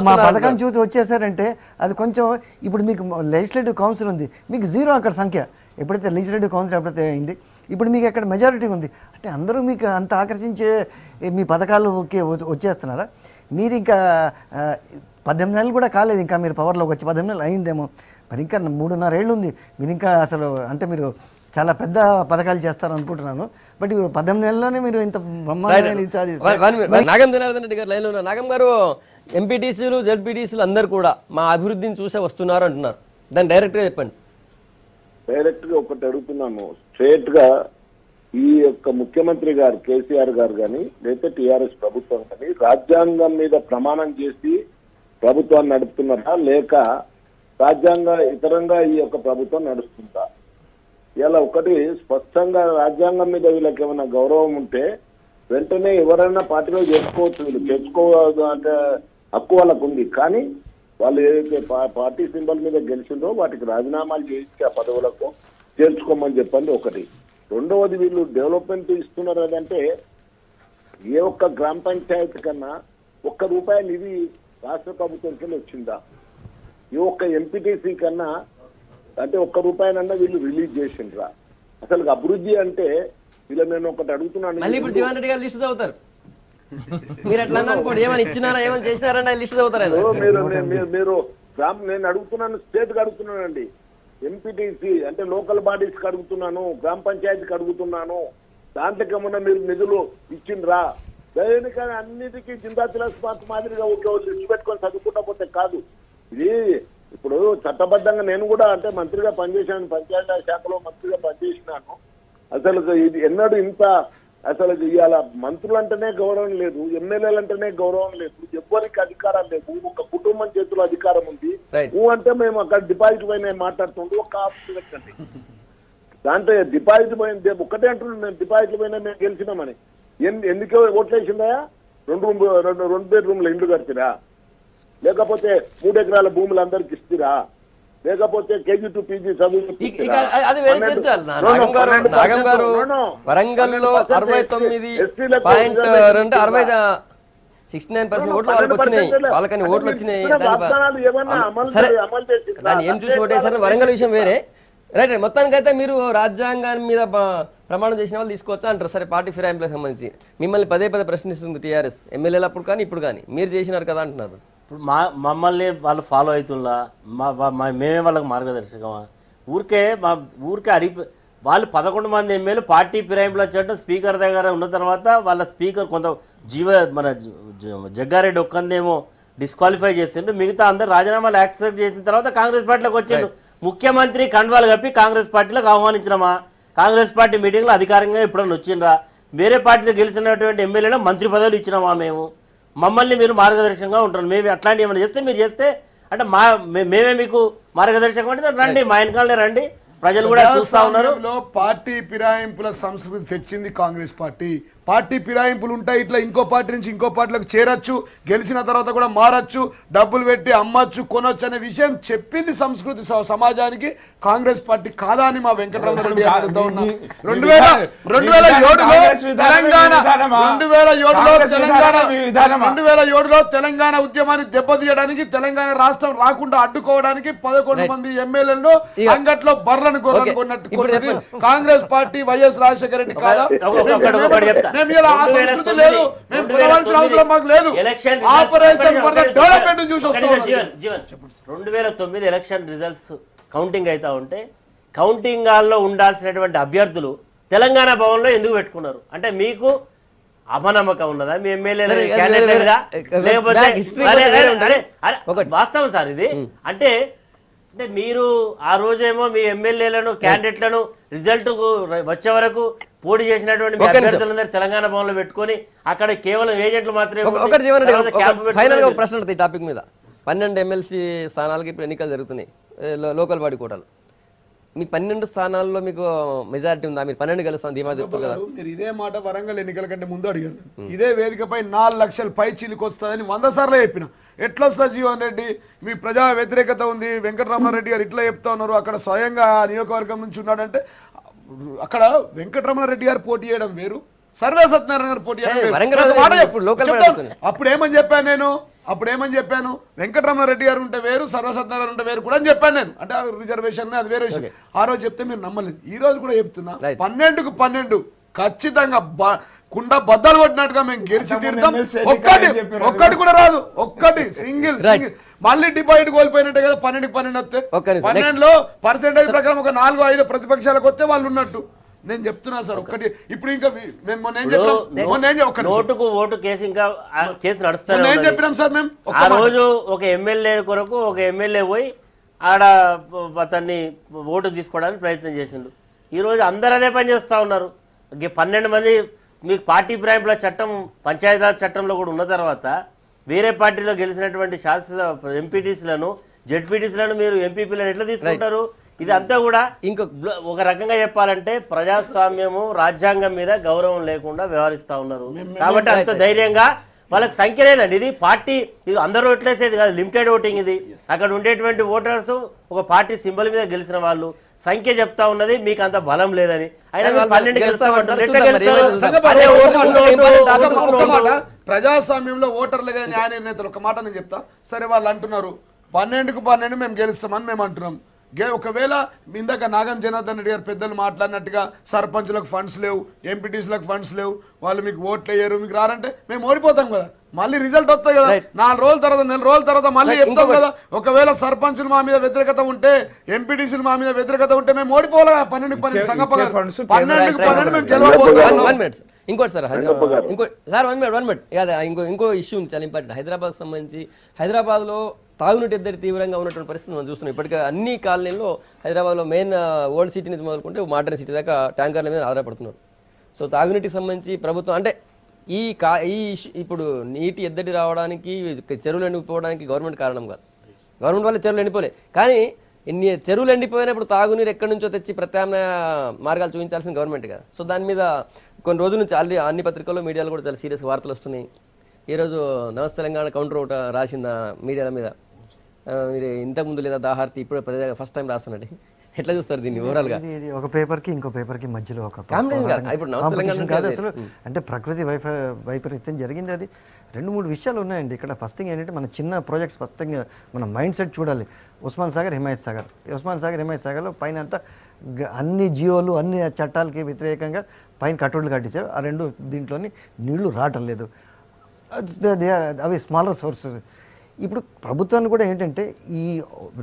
మా పథకాన్ని చూసి వచ్చేసారంటే అది కొంచెం. ఇప్పుడు మీకు లెజిస్లేటివ్ కౌన్సిల్ ఉంది, మీకు 0 అక్కడ సంఖ్య. ఎప్పుడైతే లెజిస్లేటివ్ కౌన్సిల్ ఎప్పుడైతే అయింది, ఇప్పుడు మీకు అక్కడ మెజారిటీ ఉంది అంటే అందరూ మీకు అంత ఆకర్షించే మీ పథకాలు వచ్చేస్తున్నారా? మీరు ఇంకా 18 నెలలు కూడా కాలేదు, ఇంకా మీరు పవర్లోకి వచ్చి 18 నెలలు అయిందేమో, మరి ఇంకా 3.5 ఏళ్ళు ఉంది. మీరు ఇంకా అసలు అంటే మీరు చాలా పెద్ద పథకాలు చేస్తారు అనుకుంటున్నాను. బట్ ఇప్పుడు 18 నెలల్లోనే మీరు ఇంత నాగం గారు ఎంపీటీసీలు జెడ్పీటీసీలు అందరు కూడా మా అభివృద్ధిని చూసే వస్తున్నారు అంటున్నారు, దాన్ని డైరెక్ట్ గా చెప్పండి. డైరెక్ట్ గా ఒకటి అడుగుతున్నాను, స్ట్రేట్ గా ఈ యొక్క ముఖ్యమంత్రి గారు కేసీఆర్ గారు కానీ లేదా టీఆర్ఎస్ ప్రభుత్వం కానీ రాజ్యాంగం మీద ప్రమాణం చేసి ప్రభుత్వాన్ని నడుపుతున్నారా లేక రాజ్యాంగ ఇతరంగా ఈ యొక్క ప్రభుత్వం నడుస్తుందా? ఇలా ఒకటి స్పష్టంగా రాజ్యాంగం మీద వీళ్ళకి ఏమైనా గౌరవం ఉంటే వెంటనే ఎవరైనా పార్టీలో చేర్చుకోవచ్చు, వీళ్ళు చేర్చుకోవాలి అంటే హక్కు వాళ్ళకు ఉంది. కానీ వాళ్ళు ఏదైతే పార్టీ సింబల్ మీద గెలిచిందో వాటికి రాజీనామాలు చేయించి ఆ పదవులకు చేర్చుకోమని చెప్పండి ఒకటి. రెండవది, వీళ్ళు డెవలప్మెంట్ ఇస్తున్నారు అదంటే ఏ ఒక్క గ్రామ పంచాయతీ కన్నా ₹1 నిధి రాష్ట్ర ప్రభుత్వంకి వచ్చిందా? ఏ ఒక్క ఎంపీటీసీ కన్నా అంటే ₹1 వీళ్ళు రిలీజ్ చేసిండ్రా? అసలు అభివృద్ధి అంటే వీళ్ళు నేను ఒకటి అడుగుతున్నాను. మళ్ళీ ఇప్పుడు జీవన్ రెడ్డి గారు లిస్ట్ చదువుతారు, మీరు ఎట్లా అనుకోండి ఏమైనా ఇచ్చినారా ఏమైనా చేసినారని లిస్ట్ చదువుతారు. మీరు నేను అడుగుతున్నాను, స్టేట్ కి అడుగుతున్నానండి, ఎంపీటీసీ అంటే లోకల్ బాడీస్ కి అడుగుతున్నాను, గ్రామ పంచాయతీకి అడుగుతున్నాను, దాంట్లోకి ఏమన్నా మీరు నిధులు ఇచ్చిండ్రా? దేనికని అన్నిటికీ జిందా తిలస్మాత్ మాదిరిగా ఒకే లిస్ట్ పెట్టుకొని చదువుకుంటా పోతే కాదు. ఇది ఇప్పుడు చట్టబద్ధంగా నేను కూడా అంటే మంత్రిగా పనిచేశాను, పంచాయతీ శాఖలో మంత్రిగా పనిచేసినాను. అసలు ఇది ఎన్నడూ ఇంత అసలు ఇవాళ మంత్రులు అంటేనే గౌరవం లేదు, ఎమ్మెల్యేలు అంటేనే గౌరవం లేదు, ఎవరికి అధికారం లేదు, ఒక కుటుంబం చేతిలో అధికారం ఉంది. అంటే మేము అక్కడ డిపాజిట్ పైన మాట్లాడుతుంటే ఒక ఆఫీస్ పెట్టండి, దాంట్లో డిపాజిట్ పోయింది ఒక్కటే అంటున్నాను మేము, డిపాజిట్ పైన మేము గెలిచినామని. ఎందుకో ఓట్లు వేసిందా? 2 బెడ్రూమ్ల ఇండ్లు కట్టిరా, లేకపోతే 3 ఎకరాల భూములు అందరికి ఇస్తారా, లేకపోతే KG to PG చదువు వరంగల్లో 69.69% ఓట్లు వాళ్ళకి వచ్చినాయి, వాళ్ళకని ఓట్లు వచ్చినాయి. సరే దాన్ని ఏం చూసి ఓటేసారని వరంగల్ విషయం వేరే. రైట్, మొత్తానికైతే మీరు రాజ్యాంగం మీద ప్రమాణం చేసిన వాళ్ళు తీసుకోవచ్చా అంటారు. సరే, పార్టీ ఫిరాయింపులకు సంబంధించి మిమ్మల్ని పదే ప్రశ్నిస్తుంది టీఆర్ఎస్, ఎమ్మెల్యేలు అప్పుడు కానీ ఇప్పుడు కానీ మీరు చేసినారు కదా అంటున్నారు. ఇప్పుడు మమ్మల్ని వాళ్ళు ఫాలో అవుతుందా? మేమే వాళ్ళకి మార్గదర్శకమా? ఊరికే వాళ్ళు 11 మంది ఎమ్మెల్యేలు పార్టీ ఫిరాయింపులు వచ్చేటట్టు స్పీకర్ దగ్గర ఉన్న తర్వాత వాళ్ళ స్పీకర్ కొంత మన జగ్గారెడ్డి ఒక్కందేమో డిస్క్వాలిఫై చేసిండు, మిగతా అందరు రాజీనామాలు యాక్సెప్ట్ చేసిన తర్వాత కాంగ్రెస్ పార్టీలోకి వచ్చిండు. ముఖ్యమంత్రి కండువాలు కప్పి కాంగ్రెస్ పార్టీలోకి ఆహ్వానించినమా? కాంగ్రెస్ పార్టీ మీటింగ్లో అధికారికంగా ఎప్పుడన్నా వచ్చిండ్రా? వేరే పార్టీలో గెలిచినటువంటి ఎమ్మెల్యేలు మంత్రి పదవులు ఇచ్చినామా? మమ్మల్ని మీరు మార్గదర్శకంగా ఉంటారు. మేము అట్లాంటి ఏమైనా చేస్తే మీరు చేస్తే అంటే మేమే మీకు మార్గదర్శకం అంటే రండి, మా వెనకాలనే రండి, ప్రజలు కూడా చూస్తా ఉన్నారు. పార్టీ ఫిరాయింపుల సంస్కృతి తెచ్చింది కాంగ్రెస్ పార్టీ. పార్టీ ఫిరాయింపులు ఉంటాయి, ఇట్లా ఇంకో పార్టీ నుంచి ఇంకో పార్టీలకు చేరొచ్చు, గెలిచిన తర్వాత కూడా మారచ్చు, డబ్బులు పెట్టి అమ్మచ్చు, కొనొచ్చు అనే విషయం చెప్పింది సంస్కృతి సమాజానికి కాంగ్రెస్ పార్టీ కాదా అని మా వెంకటరామరెడ్డి గారు అడుగుతా ఉన్నా. 2007లో తెలంగాణ ఉద్యమాన్ని దెబ్బతీయడానికి, తెలంగాణ రాష్ట్రం రాకుండా అడ్డుకోవడానికి 11 మంది ఎమ్మెల్యేలను అంగట్లో బర్లను కొన్నట్టు కాంగ్రెస్ పార్టీ వైఎస్ రాజశేఖర రెడ్డి కాదా? ఎలక్షన్ 2009 ఎలక్షన్ రిజల్ట్స్ కౌంటింగ్ అవుతా ఉంటే కౌంటింగ్ హాల్లో ఉండాల్సినటువంటి అభ్యర్థులు తెలంగాణ భవన్లో ఎందుకు పెట్టుకున్నారు అంటే మీకు అపనమ్మకం ఉన్నదా మీ ఎమ్మెల్యే లేకపోతే వాస్తవం సార్ ఇది అంటే అంటే మీరు ఆ రోజేమో మీ ఎమ్మెల్యేలను క్యాండిడేట్లను రిజల్ట్ వచ్చే వరకు పోటీ చేసినటువంటి అభ్యర్థులందరూ తెలంగాణ భవన్లో పెట్టుకొని అక్కడ కేవలం ఏజెంట్లు మాత్రమే ప్రశ్న ఈ టాపిక్ మీద 12 ఎమ్మెల్సీ స్థానాలకి ఇప్పుడు ఎన్నికలు జరుగుతున్నాయి లోకల్ బాడీ కోటాలు. మీకు 12 స్థానాల్లో మీకు మెజారిటీ ఉందా? మీరు 12 గెలుస్తాను ధీమా చెప్తారు కదా. మీరు ఇదే మాట వరంగల్ ఎన్నికల కంటే ముందు అడిగాను. ఇదే వేదికపై 4 లక్షల పై చీలికి వస్తుందని 100 సార్లు చెప్పిన. ఎట్లా వస్తా జీవన్ రెడ్డి మీ ప్రజా వ్యతిరేకత ఉంది, వెంకటరమణారెడ్డి గారు ఇట్లా చెప్తా ఉన్నారు, అక్కడ స్వయంగా నియోజకవర్గం నుంచి ఉన్నాడంటే అక్కడ వెంకటరమణారెడ్డి గారు పోటీ చేయడం వేరు, సర్వే సత్యనారాయణ గారు పోటీ చేయడం. అప్పుడేమని చెప్పాను వెంకటరమణారెడ్డి గారు ఉంటే వేరు, సర్వే సత్యనారాయణ ఉంటే వేరు కూడా అని చెప్పాను నేను. అంటే రిజర్వేషన్ అది వేరే విషయం. ఆ రోజు చెప్తే మీరు నమ్మలేదు. ఈ రోజు కూడా చెప్తున్నా 12కు 12 ఖచ్చితంగా కుండ బద్దలు కొట్టినట్టుగా మేము గెలిచి తీరుతాం. ఒక్కటి కూడా రాదు, ఒక్కటి సింగిల్ మళ్ళీ డిపాజిట్ కోల్పోయినట్టే కదా. 12కి 12 వస్తే 12లో పర్సెంటేజ్ ప్రకారం ఒక 4-5 ప్రతిపక్షాలకు వస్తే వాళ్ళు ఉన్నట్టు నేను చెప్తున్నా సార్. ఒక్కటి ఇప్పుడు ఇంకా నోటుకు ఓటు కేసు ఇంకా కేసు నడుస్తుంది. ఏం చెప్పినాం సార్ మేము? ఆ రోజు ఒక ఎమ్మెల్యే కొరకు ఒక ఎమ్మెల్యే పోయి ఆడ అతన్ని ఓటు తీసుకోవడానికి ప్రయత్నం చేసిండు. ఈ రోజు అందరూ అదే పని చేస్తూ ఉన్నారు. 12 మంది మీకు పార్టీ ఫిరాయింపుల చట్టం పంచాయతీరాజ్ చట్టంలో కూడా ఉన్న తర్వాత వేరే పార్టీలో గెలిచినటువంటి శాసన ఎంపీటీసీలను జెడ్పీటీసీలను మీరు ఎంపీపీలను ఎట్లా తీసుకుంటారు? ఇది అంతా కూడా ఒక రకంగా చెప్పాలంటే ప్రజాస్వామ్యము రాజ్యాంగం మీద గౌరవం లేకుండా వ్యవహరిస్తా ఉన్నారు. కాబట్టి అంత ధైర్యంగా వాళ్ళకి సంఖ్య లేదండి. ఇది పార్టీ, ఇది అందరూ ఓట్లేసేది కాదు, లిమిటెడ్ ఓటింగ్. ఇది అక్కడ ఉండేటువంటి ఓటర్స్ ఒక పార్టీ సింబల్ మీద గెలిచిన వాళ్ళు సంఖ్య చెప్తా ఉన్నది, మీకు అంత బలం లేదని. అయినా 12 గెలుస్తామంటారు. ప్రజాస్వామ్యంలో ఓటర్లు కానీ న్యాయ నిర్ణేతలు ఒక మాట నేను చెప్తా. సరే వాళ్ళు అంటున్నారు 12కు 12 మేము గెలుస్తామని మేము అంటున్నాం. ఒకవేళ ఇందాక నాగం జనార్దన్ రెడ్డి గారు పెద్దలు మాట్లాడినట్టుగా సర్పంచులకు ఫండ్స్ లేవు, ఎంపీటీసీలకు ఫండ్స్ లేవు, వాళ్ళు మీకు ఓట్లు వేయరు, మీకు రారంటే మేము ఓడిపోతాం కదా. మళ్ళీ రిజల్ట్ వస్తాయి కదా 4 రోజుల తర్వాత 4 రోజుల తర్వాత మళ్ళీ చెప్తాం కదా. ఒకవేళ సర్పంచులు మా మీద వ్యతిరేకత ఉంటే, ఎంపీటీసీలు మా మీద వ్యతిరేకత ఉంటే మేము ఓడిపోవాలి. 12కు 12 సంగపగలరు 12కు 12 మేము గెలవబోతున్నాం. ఇంకోటి సార్, ఇంకో సార్ 1 మినిట్ ఇంకో ఇష్యూ ఉంది చాలా ఇంపార్టెంట్. హైదరాబాద్కి సంబంధించి హైదరాబాద్లో తాగునీటి ఎద్దడి తీవ్రంగా ఉన్నటువంటి పరిస్థితి మనం చూస్తున్నాం. ఇప్పటికే అన్ని కాలనీల్లో హైదరాబాద్లో మెయిన్ ఓల్డ్ సిటీ నుంచి మొదలుకుంటే మోడర్న్ సిటీ దాకా ట్యాంకర్ల మీద ఆధారపడుతున్నారు. సో తాగునీటికి సంబంధించి ప్రభుత్వం అంటే ఈ ఇప్పుడు నీటి ఎద్దడి రావడానికి, చెరువులు ఎండిపోవడానికి గవర్నమెంట్ కారణం కాదు. గవర్నమెంట్ వల్ల చెరువులు ఎండిపోలే, కానీ ఇన్ని చెరువులు ఎండిపోయినప్పుడు తాగునీరు ఎక్కడి నుంచో తెచ్చి ప్రత్యామ్నాయ మార్గాలు చూపించాల్సిన గవర్నమెంట్ కదా. సో దాని మీద కొన్ని రోజుల నుంచి ఆల్రెడీ అన్ని పత్రికల్లో మీడియాలో కూడా చాలా సీరియస్గా వార్తలు వస్తున్నాయి. ఈరోజు నమస్తే తెలంగాణ కౌంటర్ ఒకటి రాసింది మీడియాల మీద. మీరు ఇంతకుముందు లేదా దాహార్తి ఇప్పుడు ఫస్ట్ టైం రాస్తున్నట్టు ఎట్లా చూస్తారు దీన్ని ఓవరాల్గా? ఇది ఒక పేపర్కి ఇంకో పేపర్కి మధ్యలో ఒక కాంపిటీషన్ కాదు అసలు. అంటే ప్రకృతి వైపరీత్యం జరిగింది. అది 2-3 విషయాలు ఉన్నాయండి ఇక్కడ. ఫస్ట్ థింగ్ ఏంటంటే మన చిన్న ప్రాజెక్ట్స్ ఫస్ట్ థింగ్ మన మైండ్ సెట్ చూడాలి. ఉస్మాన్ సాగర్, హిమాయత్ సాగర్లో పైన అంతా అన్ని జియోలు అన్ని చట్టాలకి వ్యతిరేకంగా పైన కట్టోడ్లు కట్టించారు. ఆ 2 దీంట్లోని నీళ్లు రావటం లేదు. అవి స్మాలర్ సోర్సెస్. ఇప్పుడు ప్రభుత్వాన్ని కూడా ఏంటంటే ఈ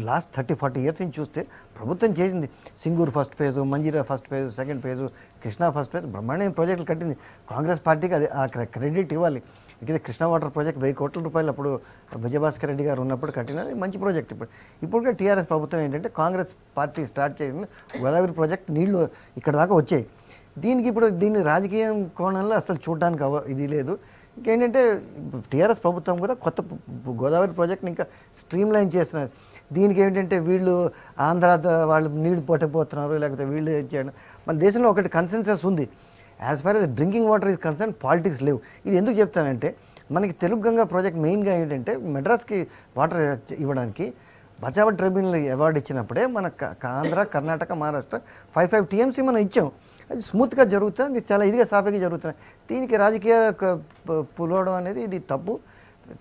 లాస్ట్ 30-40 ఇయర్స్ నుంచి చూస్తే ప్రభుత్వం చేసింది Singur first phase, Manjira first phase, second phase, Krishna first phase బ్రహ్మాండమైన ప్రాజెక్టులు కట్టింది. కాంగ్రెస్ పార్టీకి అది ఆ క్రెడిట్ ఇవ్వాలి. ఇక కృష్ణా వాటర్ ప్రాజెక్ట్ 1000 కోట్ల రూపాయలు అప్పుడు విజయభాస్కర్ రెడ్డి గారు ఉన్నప్పుడు కట్టినది మంచి ప్రాజెక్ట్. ఇప్పుడు టీఆర్ఎస్ ప్రభుత్వం ఏంటంటే కాంగ్రెస్ పార్టీ స్టార్ట్ చేసింది గోదావరి ప్రాజెక్ట్, నీళ్లు ఇక్కడ దాకా వచ్చాయి. దీనికి ఇప్పుడు దీన్ని రాజకీయ కోణంలో అసలు చూడడానికి ఇది లేదు. ఇంకేంటంటే టీఆర్ఎస్ ప్రభుత్వం కూడా కొత్త గోదావరి ప్రాజెక్ట్ని ఇంకా స్ట్రీమ్ లైన్ చేస్తున్నది. దీనికి ఏంటంటే వీళ్ళు ఆంధ్ర వాళ్ళు నీళ్లు పట్టకపోతున్నారు, లేకపోతే వీళ్ళు చేయడం. మన దేశంలో ఒకటి కన్సెన్సస్ ఉంది, as far as drinking water is concern politics లేవు. ఇది ఎందుకు చెప్తానంటే మనకి తెలుగు గంగా ప్రాజెక్ట్ మెయిన్గా ఏంటంటే మెడ్రాస్కి వాటర్ ఇవ్వడానికి బచావ ట్రిబ్యునల్ అవార్డు ఇచ్చినప్పుడే మన ఆంధ్ర, కర్ణాటక, మహారాష్ట్ర 5 TMC మనం ఇచ్చాం. అది స్మూత్గా జరుగుతుంది, చాలా ఇదిగా సాఫీగా జరుగుతున్నాయి. దీనికి రాజకీయ పులవడం అనేది ఇది తప్పు.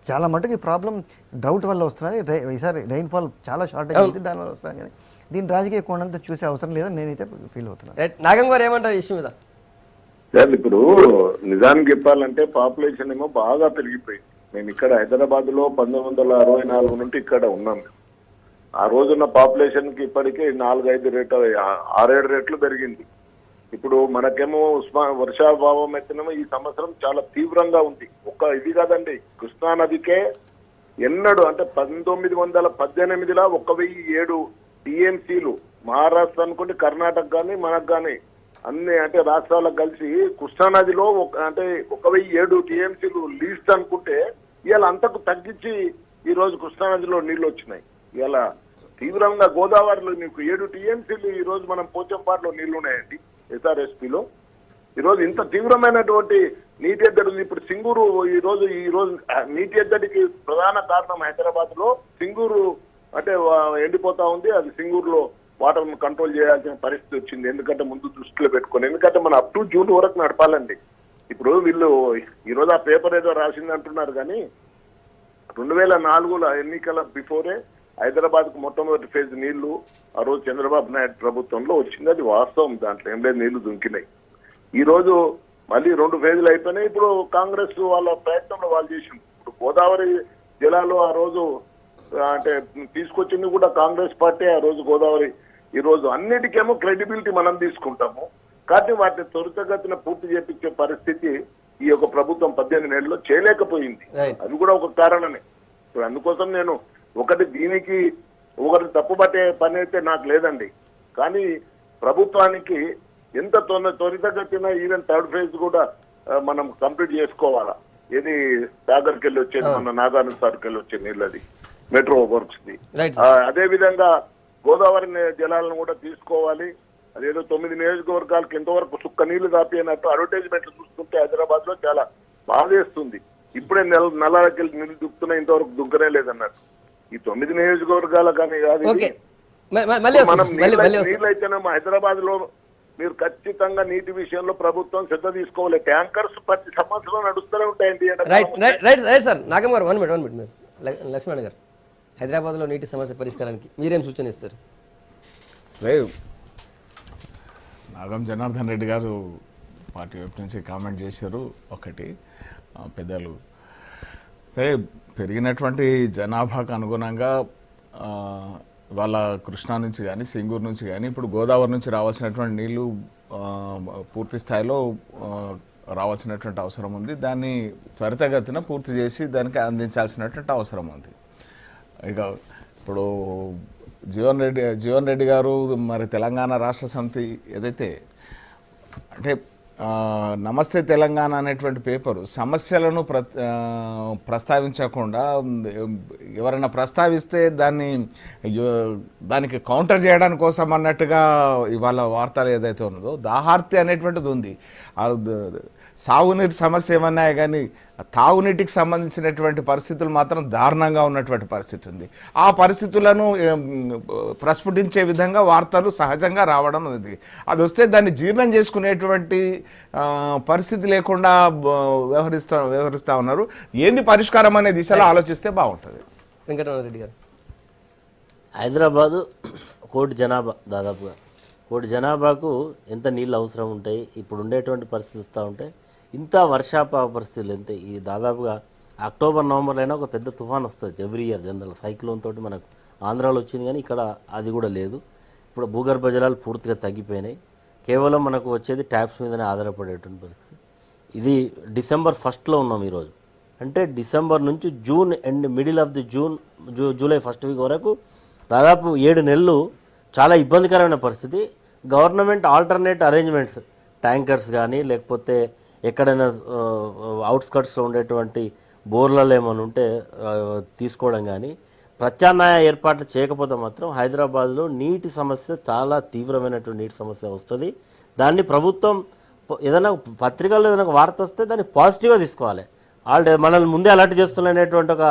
చాలా మటుకు ఈ ప్రాబ్లం డ్రౌట్ వల్ల వస్తున్నది. ఈసారి రైన్ఫాల్ చాలా షార్టేజ్ ఉంది, దానివల్ల వస్తుంది. కానీ దీని రాజకీయ కోణంతో చూసే అవసరం లేదని నేనైతే ఫీల్ అవుతున్నాను. నాగం గారు ఏమంటారు ఇష్యూ మీద? సార్ ఇప్పుడు నిజానికి చెప్పాలంటే పాపులేషన్ ఏమో బాగా పెరిగిపోయింది. నేను ఇక్కడ హైదరాబాద్ లో 1964 నుండి ఇక్కడ ఉన్నాను. ఆ రోజున్న పాపులేషన్ కి ఇప్పటికే 4-5 రేట్లు 6-7 రెట్లు పెరిగింది. ఇప్పుడు మనకేమో వర్షాభావం అయితేనేమో ఈ సంవత్సరం చాలా తీవ్రంగా ఉంది. ఇది కాదండి, కృష్ణా నదికే ఎన్నడు అంటే 1918లో 1007 TMCలు మహారాష్ట్ర అనుకోండి, కర్ణాటక కానీ మనకు కానీ అన్ని అంటే రాష్ట్రాలకు కలిసి కృష్ణానదిలో అంటే 1007 TMCలు లీస్ట్ అనుకుంటే ఇవాళ అంతకు తగ్గించి ఈ రోజు కృష్ణానదిలో నీళ్లు వచ్చినాయి. ఇలా తీవ్రంగా గోదావరిలో మీకు 7 TMCలు ఈ రోజు మనం పోచంపాడులో నీళ్లు ఉన్నాయండి SRSPలో. ఈ రోజు ఇంత తీవ్రమైనటువంటి నీటి ఎద్దడి ఉంది. ఇప్పుడు సింగూరు ఈ రోజు నీటి ఎద్దడికి ప్రధాన కారణం హైదరాబాద్ లో సింగూరు అంటే ఎండిపోతా ఉంది. అది సింగూరులో వాటర్ కంట్రోల్ చేయాల్సిన పరిస్థితి వచ్చింది. ఎందుకంటే ముందు దృష్టిలో పెట్టుకొని, ఎందుకంటే మనం అప్ టు జూన్ వరకు నడపాలండి. ఇప్పుడు వీళ్ళు ఈరోజు ఆ పేపర్ ఏదో రాసింది అంటున్నారు, కానీ 2004 ఎన్నికల బిఫోరే హైదరాబాద్ కు మొట్టమొదటి ఫేజ్ నీళ్లు ఆ రోజు చంద్రబాబు నాయుడు ప్రభుత్వంలో వచ్చింది. అది వాస్తవం, దాంట్లో ఏం లేదు, నీళ్లు దుంకినాయి. ఈ రోజు మళ్ళీ 2 ఫేజులు అయిపోయినాయి. ఇప్పుడు కాంగ్రెస్ వాళ్ళ ప్రయత్నంలో వాళ్ళు చేసింది. ఇప్పుడు గోదావరి జిల్లాలో ఆ రోజు అంటే తీసుకొచ్చింది కూడా కాంగ్రెస్ పార్టీ. ఆ రోజు గోదావరి ఈ రోజు అన్నిటికేమో క్రెడిబిలిటీ మనం తీసుకుంటాము, కానీ వాటిని త్వరితగతిన పూర్తి చేపించే పరిస్థితి ఈ యొక్క ప్రభుత్వం 18 నెలల్లో చేయలేకపోయింది. అది కూడా ఒక కారణమే. ఇప్పుడు అందుకోసం నేను దీనికి తప్పుపట్టే పని అయితే నాకు లేదండి, కానీ ప్రభుత్వానికి ఎంత త్వరితగతిన ఈవెన్ 3rd ఫేజ్ కూడా మనం కంప్లీట్ చేసుకోవాలా. ఏది సాగర్కి వెళ్ళి వచ్చేది, మన నాగార్జున సాగర్కి వెళ్ళి వచ్చే నీళ్ళది మెట్రో వర్క్స్ ది. అదే విధంగా గోదావరి జలాలను కూడా తీసుకోవాలి. అదేదో 9 నియోజకవర్గాలకు ఎంతవరకు సుక్క నీళ్లు కాపినట్టు అడ్వర్టైజ్మెంట్లు చూస్తుంటే హైదరాబాద్ లో చాలా బాధేస్తుంది. ఇప్పుడే నల్లాలకి నీళ్లు దుక్కుతున్నా, ఇంతవరకు దుగ్గనే లేదన్నట్టు. ఈ 9 నియోజకవర్గాల కానీ కాదు, మనం నీళ్ళు అయితేనేమో హైదరాబాద్ లో మీరు ఖచ్చితంగా నీటి విషయంలో ప్రభుత్వం శ్రద్ధ తీసుకోవాలి. ట్యాంకర్స్ ప్రతి సంవత్సరం నడుస్తూనే ఉంటాయండి. Right sir. నాగం గారు 1 minute మీరు లక్ష్మణ్ గారు, హైదరాబాద్లో నీటి సమస్య పరిష్కారానికి మీరేం సూచన ఇస్తారు? లేదు, నాగం జనార్దన్ రెడ్డి గారు పార్టీ వైపు నుంచి కామెంట్ చేశారు. ఒకటి పెద్దలు పెరిగినటువంటి జనాభాకు అనుగుణంగా వాళ్ళ కృష్ణా నుంచి కానీ సింగూరు నుంచి కానీ ఇప్పుడు గోదావరి నుంచి రావాల్సినటువంటి నీళ్లు పూర్తి స్థాయిలో రావాల్సినటువంటి అవసరం ఉంది. దాన్ని త్వరితగతిన పూర్తి చేసి దానికి అందించాల్సినటువంటి అవసరం ఉంది. ఇక ఇప్పుడు జీవన్ రెడ్డి గారు మరి తెలంగాణ రాష్ట్ర సమితి ఏదైతే అంటే నమస్తే తెలంగాణ అనేటువంటి పేపరు సమస్యలను ప్రస్తావించకుండా ఎవరైనా ప్రస్తావిస్తే దానికి కౌంటర్ చేయడానికి కోసం అన్నట్టుగా ఇవాళ వార్తలు ఏదైతే ఉన్నదో దాహార్తి అనేటువంటిది ఉంది. సాగునీటి సమస్య ఏమన్నాయి కానీ తాగునీటికి సంబంధించినటువంటి పరిస్థితులు మాత్రం దారుణంగా ఉన్నటువంటి పరిస్థితి ఉంది. ఆ పరిస్థితులను ప్రస్ఫుటించే విధంగా వార్తలు సహజంగా రావడం అది వస్తే దాన్ని జీర్ణం చేసుకునేటువంటి పరిస్థితి లేకుండా వ్యవహరిస్తూ ఉన్నారు. ఏంది పరిష్కారం అనే దిశలో ఆలోచిస్తే బాగుంటుంది. వెంకటరామరెడ్డి గారు, హైదరాబాదు 1 కోటి జనాభా, దాదాపుగా 1 కోటి జనాభాకు ఎంత నీళ్ళు అవసరం ఉంటాయి ఇప్పుడు ఉండేటువంటి పరిస్థితి ఇస్తూ ఉంటే ఇంత వర్షాపాత పరిస్థితులు ఎంత ఈ దాదాపుగా అక్టోబర్ నవంబర్లో అయినా ఒక పెద్ద తుఫాన్ వస్తుంది ఎవ్రీ ఇయర్. జనరల్ సైక్లోన్ తోటి మనకు ఆంధ్రాలో వచ్చింది, కానీ ఇక్కడ అది కూడా లేదు. ఇప్పుడు భూగర్భ జలాలు పూర్తిగా తగ్గిపోయినాయి. కేవలం మనకు వచ్చేది ట్యాప్స్ మీదనే ఆధారపడేటువంటి పరిస్థితి. ఇది December 1 ఉన్నాం ఈరోజు. అంటే డిసెంబర్ నుంచి June end middle of the July 1st week వరకు దాదాపు 7 నెలలు చాలా ఇబ్బందికరమైన పరిస్థితి. గవర్నమెంట్ ఆల్టర్నేట్ అరేంజ్మెంట్స్, ట్యాంకర్స్ కానీ లేకపోతే ఎక్కడైనా అవుట్స్కట్స్లో ఉండేటువంటి బోర్లలో ఏమైనా ఉంటే తీసుకోవడం కానీ, ప్రత్యామ్నాయ ఏర్పాట్లు చేయకపోతే మాత్రం హైదరాబాద్లో నీటి సమస్య చాలా తీవ్రమైనటువంటి నీటి సమస్య వస్తుంది. దాన్ని ప్రభుత్వం ఏదైనా పత్రికల్లో ఏదైనా వార్త వస్తే దాన్ని పాజిటివ్గా తీసుకోవాలి. ఆల్రెడీ మనల్ని ముందే అలర్ట్ చేస్తున్నటువంటి ఒక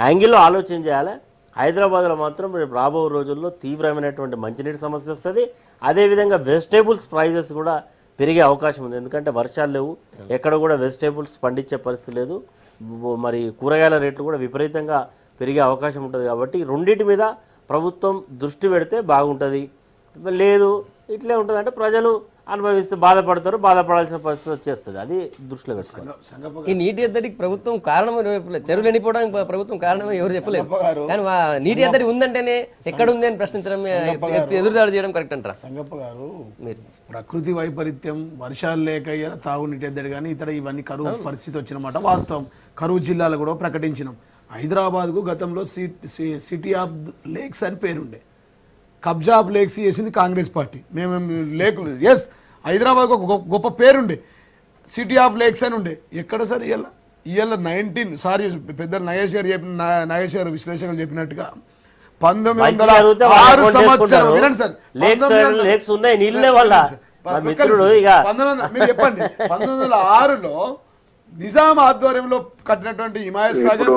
యాంగిల్లో ఆలోచన చేయాలి. హైదరాబాద్లో మాత్రం రేపు రాబో రోజుల్లో తీవ్రమైనటువంటి మంచినీటి సమస్య వస్తుంది. అదేవిధంగా వెజిటేబుల్స్ ప్రైజెస్ కూడా పెరిగే అవకాశం ఉంది. ఎందుకంటే వర్షాలు లేవు, ఎక్కడ కూడా వెజిటేబుల్స్ పండించే పరిస్థితి లేదు, మరి కూరగాయల రేట్లు కూడా విపరీతంగా పెరిగే అవకాశం ఉంటుంది. కాబట్టి రెండింటి మీద ప్రభుత్వం దృష్టి పెడితే బాగుంటుంది. లేదు ఇట్లే ఉంటుంది అంటే ప్రజలు అనుభవిస్తే బాధపడతారు, బాధపడాల్సిన పరిస్థితి వచ్చేస్తుంది. అది దృష్టిలో పెట్టుకోవాలి. ఈ నీటి ఎద్దడికి ప్రభుత్వం కారణం చెప్పలేదు. చెరువులు ఎండిపోవడానికి ప్రభుత్వం కారణం ఎవరు చెప్పలేదు. కానీ నీటి ఎద్దడి ఉందంటేనే ఎక్కడ ఉంది అని ప్రశ్నించడం, ఎదురుదాడి చేయడం కరెక్ట్ అంటారా? సంగప్ప గారు, ప్రకృతి వైపరీత్యం, వర్షాలు లేక తాగునీటి ఎద్దడి కానీ ఇతర ఇవన్నీ కరువు పరిస్థితి వచ్చినమాట వాస్తవం. కరువు జిల్లాలు కూడా ప్రకటించినాం. హైదరాబాద్కు గతంలో సిటీ ఆఫ్ లేక్స్ అని పేరుండే, కబ్జా ఆఫ్ లేక్స్ చేసింది కాంగ్రెస్ పార్టీ. మేము లేకులు ఎస్ హైదరాబాద్కు ఒక గొప్ప పేరుండే, సిటీ ఆఫ్ లేక్స్ అని ఉండే. ఎక్కడ సార్ ఇవాళ 19 సారీ పెద్ద నగేష్ గారు విశ్లేషకులు చెప్పినట్టుగా 1906 సంవత్సరం వినండి సార్, మీరు చెప్పండి 1906లో నిజాం ఆధ్వర్యంలో కట్టినటువంటి హిమాయత్ సాగర్,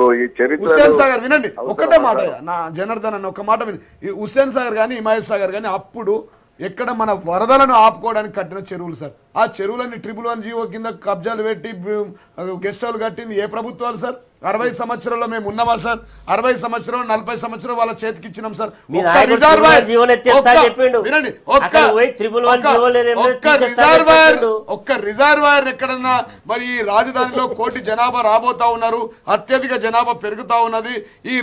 హుస్సేన్ సాగర్, వినండి ఒక్కటే మాట నా జనార్దన్ అన్న ఒక మాట విని, హుస్సేన్ సాగర్ కానీ హిమాయత్ సాగర్ కానీ అప్పుడు ఎక్కడ మన వరదలను ఆపుకోవడానికి కట్టిన చెరువులు సార్. ఆ చెరువులన్నీ 111 జీవో కింద కబ్జాలు పెట్టి గెస్ట్ హౌలు కట్టింది ఏ ప్రభుత్వాలు సార్? 60 సంవత్సరాల్లో మేము ఉన్నామా సార్? 60 సంవత్సరాలు 40 సంవత్సరాలు వాళ్ళ చేతికి ఇచ్చినాం సార్. ఒక్క రిజర్వాయర్ ఎక్కడన్నా మరి ఈ రాజధానిలో 1 కోటి జనాభా రాబోతా ఉన్నారు, అత్యధిక జనాభా పెరుగుతా ఉన్నది. ఈ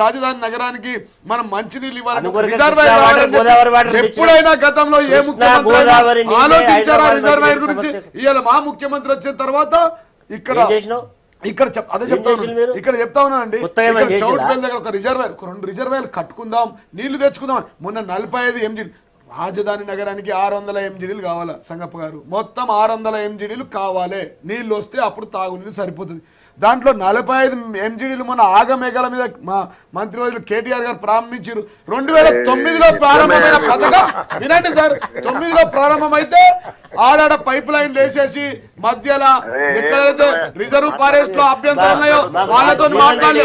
రాజధాని నగరానికి మనం మంచినీళ్ళు ఇవ్వాలి. రిజర్వాయర్ ఎప్పుడైనా గతంలో ఏ ముఖ్యమంత్రి ఆలోచించారా రిజర్వాయర్ గురించి? ఇవాళ మా ముఖ్యమంత్రి వచ్చిన తర్వాత ఇక్కడ అదే చెప్తా ఉన్నాను, ఇక్కడ చెప్తా ఉన్నానండి, చౌటుపల్లి దగ్గర ఒక రిజర్వాయర్, 2 రిజర్వాయర్లు కట్టుకుందాం, నీళ్లు తెచ్చుకుందాం. మొన్న 45 MGD రాజధాని నగరానికి 600 MGDలు కావాలా సంగప్ప గారు? మొత్తం 600 MGDలు కావాలి. నీళ్ళు వస్తే అప్పుడు తాగునీళ్ళు సరిపోతుంది. దాంట్లో 45 MGDలు మన ఆగమేఘాల మీద మా మంత్రివర్యులు కేటీఆర్ గారు ప్రారంభించారు. 2009లో ప్రారంభమైన పథకం వినండి సార్, 9లో ప్రారంభమైతే ఆడాడ పైప్ లైన్ వేసేసి మధ్యలో ఎక్కడైతే రిజర్వ్ ఫారెస్ట్ లో అభ్యంతరాలు ఉన్నాయో వాళ్ళతో మాట్లాడాలి.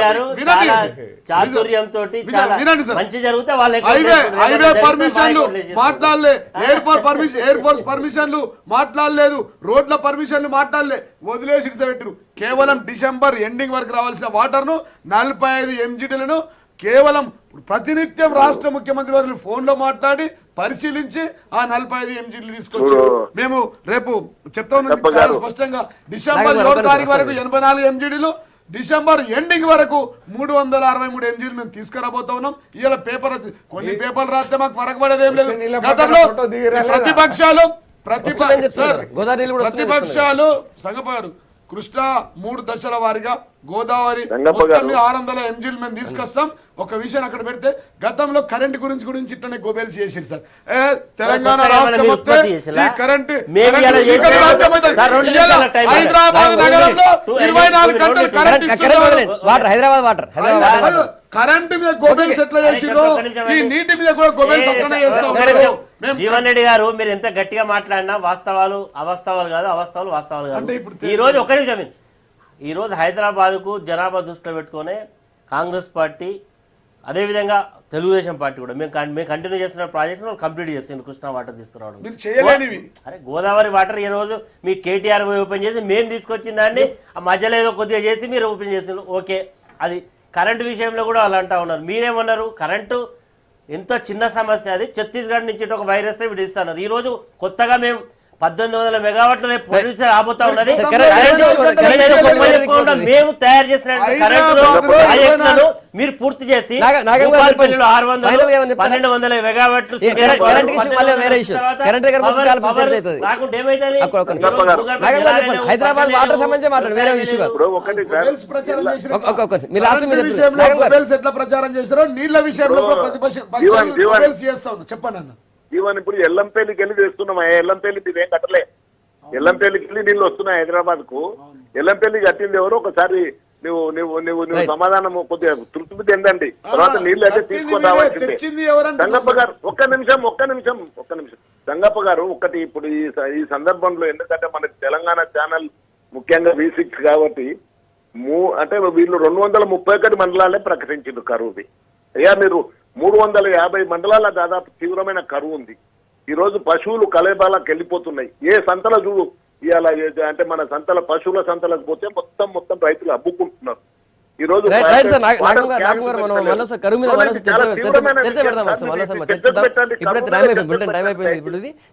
హైవే పర్మిషన్లు మాట్లాడలే, ఎయిర్ ఫోర్స్ పర్మిషన్లు మాట్లాడలేదు, రోడ్ల పర్మిషన్లు మాట్లాడలే, వదిలేసి పెట్టారు. కేవలం డిసెంబర్ ఎండింగ్ వరకు రావాల్సిన వాటర్ ను 45 MGDలను కేవలం ప్రతినిత్యం రాష్ట్ర ముఖ్యమంత్రి వారు ఫోన్ లో మాట్లాడి పరిశీలించి ఆ 45 MGDలు తీసుకొచ్చి మేము రేపు చెప్తా ఉన్నాం చాలా స్పష్టంగా. డిసెంబర్ 7వ తారీఖు వరకు 84 MGDలు, డిసెంబర్ ఎండింగ్ వరకు 363 MGDలు మేము తీసుకురాబోతా ఉన్నాం. ఇవాళ పేపర్ కొన్ని పేపర్లు రాస్తే మాకు ఫరక పడేది ఏం లేదు. గతంలో ప్రతిపక్షాలు సంగపారు కృష్ణా 3 దశల వారిగా, గోదావరి 600 MGDలు మేము తీసుకొస్తాం. ఒక విషయం అక్కడ పెడితే గతంలో కరెంట్ గురించి ఇట్లనే గోబెల్స్ చేసారు సార్. తెలంగాణ రాష్ట్రం వస్తే కరెంట్ హైదరాబాద్ నగరంలో 24 గంటలు కరెంట్ మీద గోబెల్స్ ఎట్లా చేసిరో ఈ నీటి మీద కూడా గోబెల్స్ అట్లనే చేస్తాం. జీవన్ రెడ్డి గారు మీరు ఎంత గట్టిగా మాట్లాడినా వాస్తవాలు అవాస్తవాలు కాదు, అవాస్తవాలు వాస్తవాలు కాదు. ఈ రోజు ఒక నిమిషం, ఈ రోజు హైదరాబాద్కు జనాభా దృష్టిలో పెట్టుకునే కాంగ్రెస్ పార్టీ అదేవిధంగా తెలుగుదేశం పార్టీ కూడా మేము కంటిన్యూ చేస్తున్న ప్రాజెక్ట్స్ కంప్లీట్ చేస్తుంది. కృష్ణా వాటర్ తీసుకురావడం, అరే గోదావరి వాటర్ ఈ రోజు మీ కేటీఆర్ ఓపెన్ చేసి మేము తీసుకొచ్చిన దాన్ని ఆ మధ్యలో ఏదో కొద్దిగా చేసి మీరు ఓపెన్ చేసిన ఓకే. అది కరెంటు విషయంలో కూడా అలా అంటా ఉన్నారు. మీరేమన్నారు? కరెంటు ఎంతో చిన్న సమస్య, అది ఛత్తీస్గఢ్ నుంచి ఒక వైరస్ విడిస్తున్నారు. ఈ రోజు కొత్తగా మేము 1800 మెగావాట్ల ప్రొడ్యూసర్ రాబోతా ఉన్నది. మేము తయారు చేసిన ప్రాజెక్టులను మీరు పూర్తి చేసి 1200 మెగావాట్లు రాకుంటే ఏమైతుంది? హైదరాబాద్ వాటర్ సంబంధించి మాట్లాడు, వేరే విషయం ఎట్లా ప్రచారం చేస్తారో నీళ్ల విషయంలో చేస్తాను చెప్పండి అన్న. ఇవన్నీ ఇప్పుడు ఎల్లంపల్లికి వెళ్ళి చేస్తున్నాం. ఎల్లంపల్లి ఇదేం కట్టలే, ఎల్లంపల్లికి వెళ్ళి నీళ్ళు వస్తున్నాయి హైదరాబాద్ కు. ఎల్లంపల్లి కట్టింది ఎవరు ఒకసారి నువ్వు నువ్వు నువ్వు నువ్వు సమాధానం కొద్దిగా తృప్తి చెందండి. తర్వాత నీళ్ళు అయితే తీసుకొని రావాల్సిందే. తెచ్చింది ఎవరంటే సంగప్ప గారు ఒక్క నిమిషం సంగప్ప గారు ఒకటి ఇప్పుడు ఈ సందర్భంలో ఎందుకంటే మనకి తెలంగాణ ఛానల్ ముఖ్యంగా V6 కాబట్టి అంటే వీళ్ళు 231 మండలాలే ప్రకటించింది కరువుది. అయ్యా మీరు 350 మండలాల దాదాపు తీవ్రమైన కరువు ఉంది. ఈ రోజు పశువులు కలేబాలకు వెళ్ళిపోతున్నాయి. ఏ సంతల చూడు ఇవాళ అంటే మన సంతల పశువుల సంతలకు పోతే మొత్తం రైతులు అబ్బుకుంటున్నారు. ఈ రోజు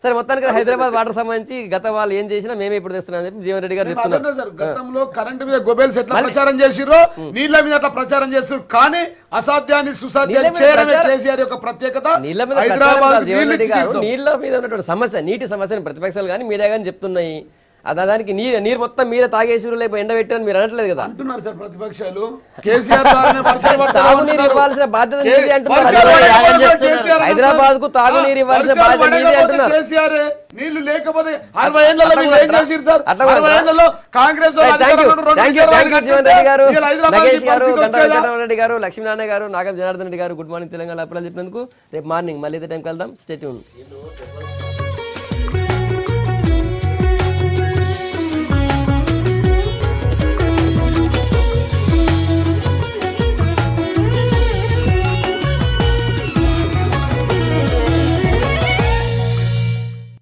సరే మొత్తానికి హైదరాబాద్ వాటర్ సంబంధించి గత వాళ్ళు ఏం చేసినా మేమే ఇప్పుడు తెస్తున్నాం చెప్పి జీవన్ రెడ్డి గారు చెప్తున్నారు. గతంలో కరెంట్ మీద గొబెల్స్ ఎట్లా ప్రచారం చేసిరో నీళ్ల మీద అట్లా ప్రచారం చేస్తారు. కానీ అసాధ్యాన్ని సుసాధ్యం చేయడమే కేసీఆర్ యొక్క ప్రత్యేకత. నీళ్ల మీద జీవన్ రెడ్డి గారు నీళ్ల మీద ఉన్నటువంటి సమస్య నీటి సమస్యను ప్రతిపక్షాలు కానీ మీడియా కానీ చెప్తున్నాయి. దానికి నీరు మొత్తం మీరే తాగేసి లేకపోతే ఎండబెట్టారని మీరు అనట్లేదు కదా అంటున్నారు సార్ ప్రతిపక్షాలు. కేసీఆర్ తాగునీరు ఇవ్వాల్సిన బాధ్యత నీది అంటున్నారు. హైదరాబాద్ కు తాగునీరు ఇవ్వాల్సిన బాధ్యత నీది అంటున్నారు. నీళ్లు లేకపోతే 60 ఏళ్లలో ఏం చేసిరు సార్? 60 ఏళ్లలో కాంగ్రెస్ జీవన్ రెడ్డి గారు, నగేష్ గారు, గంటారావు రెడ్డి గారు, లక్ష్మీనారాయణ గారు, నాగం జనార్దన్ రెడ్డి గారు గుడ్ మార్నింగ్ తెలంగాణ అప్లై చెప్పినందుకు. రేపు మార్నింగ్ మళ్ళీ ఇదే టైంకి వెళ్దాం. Stay tune.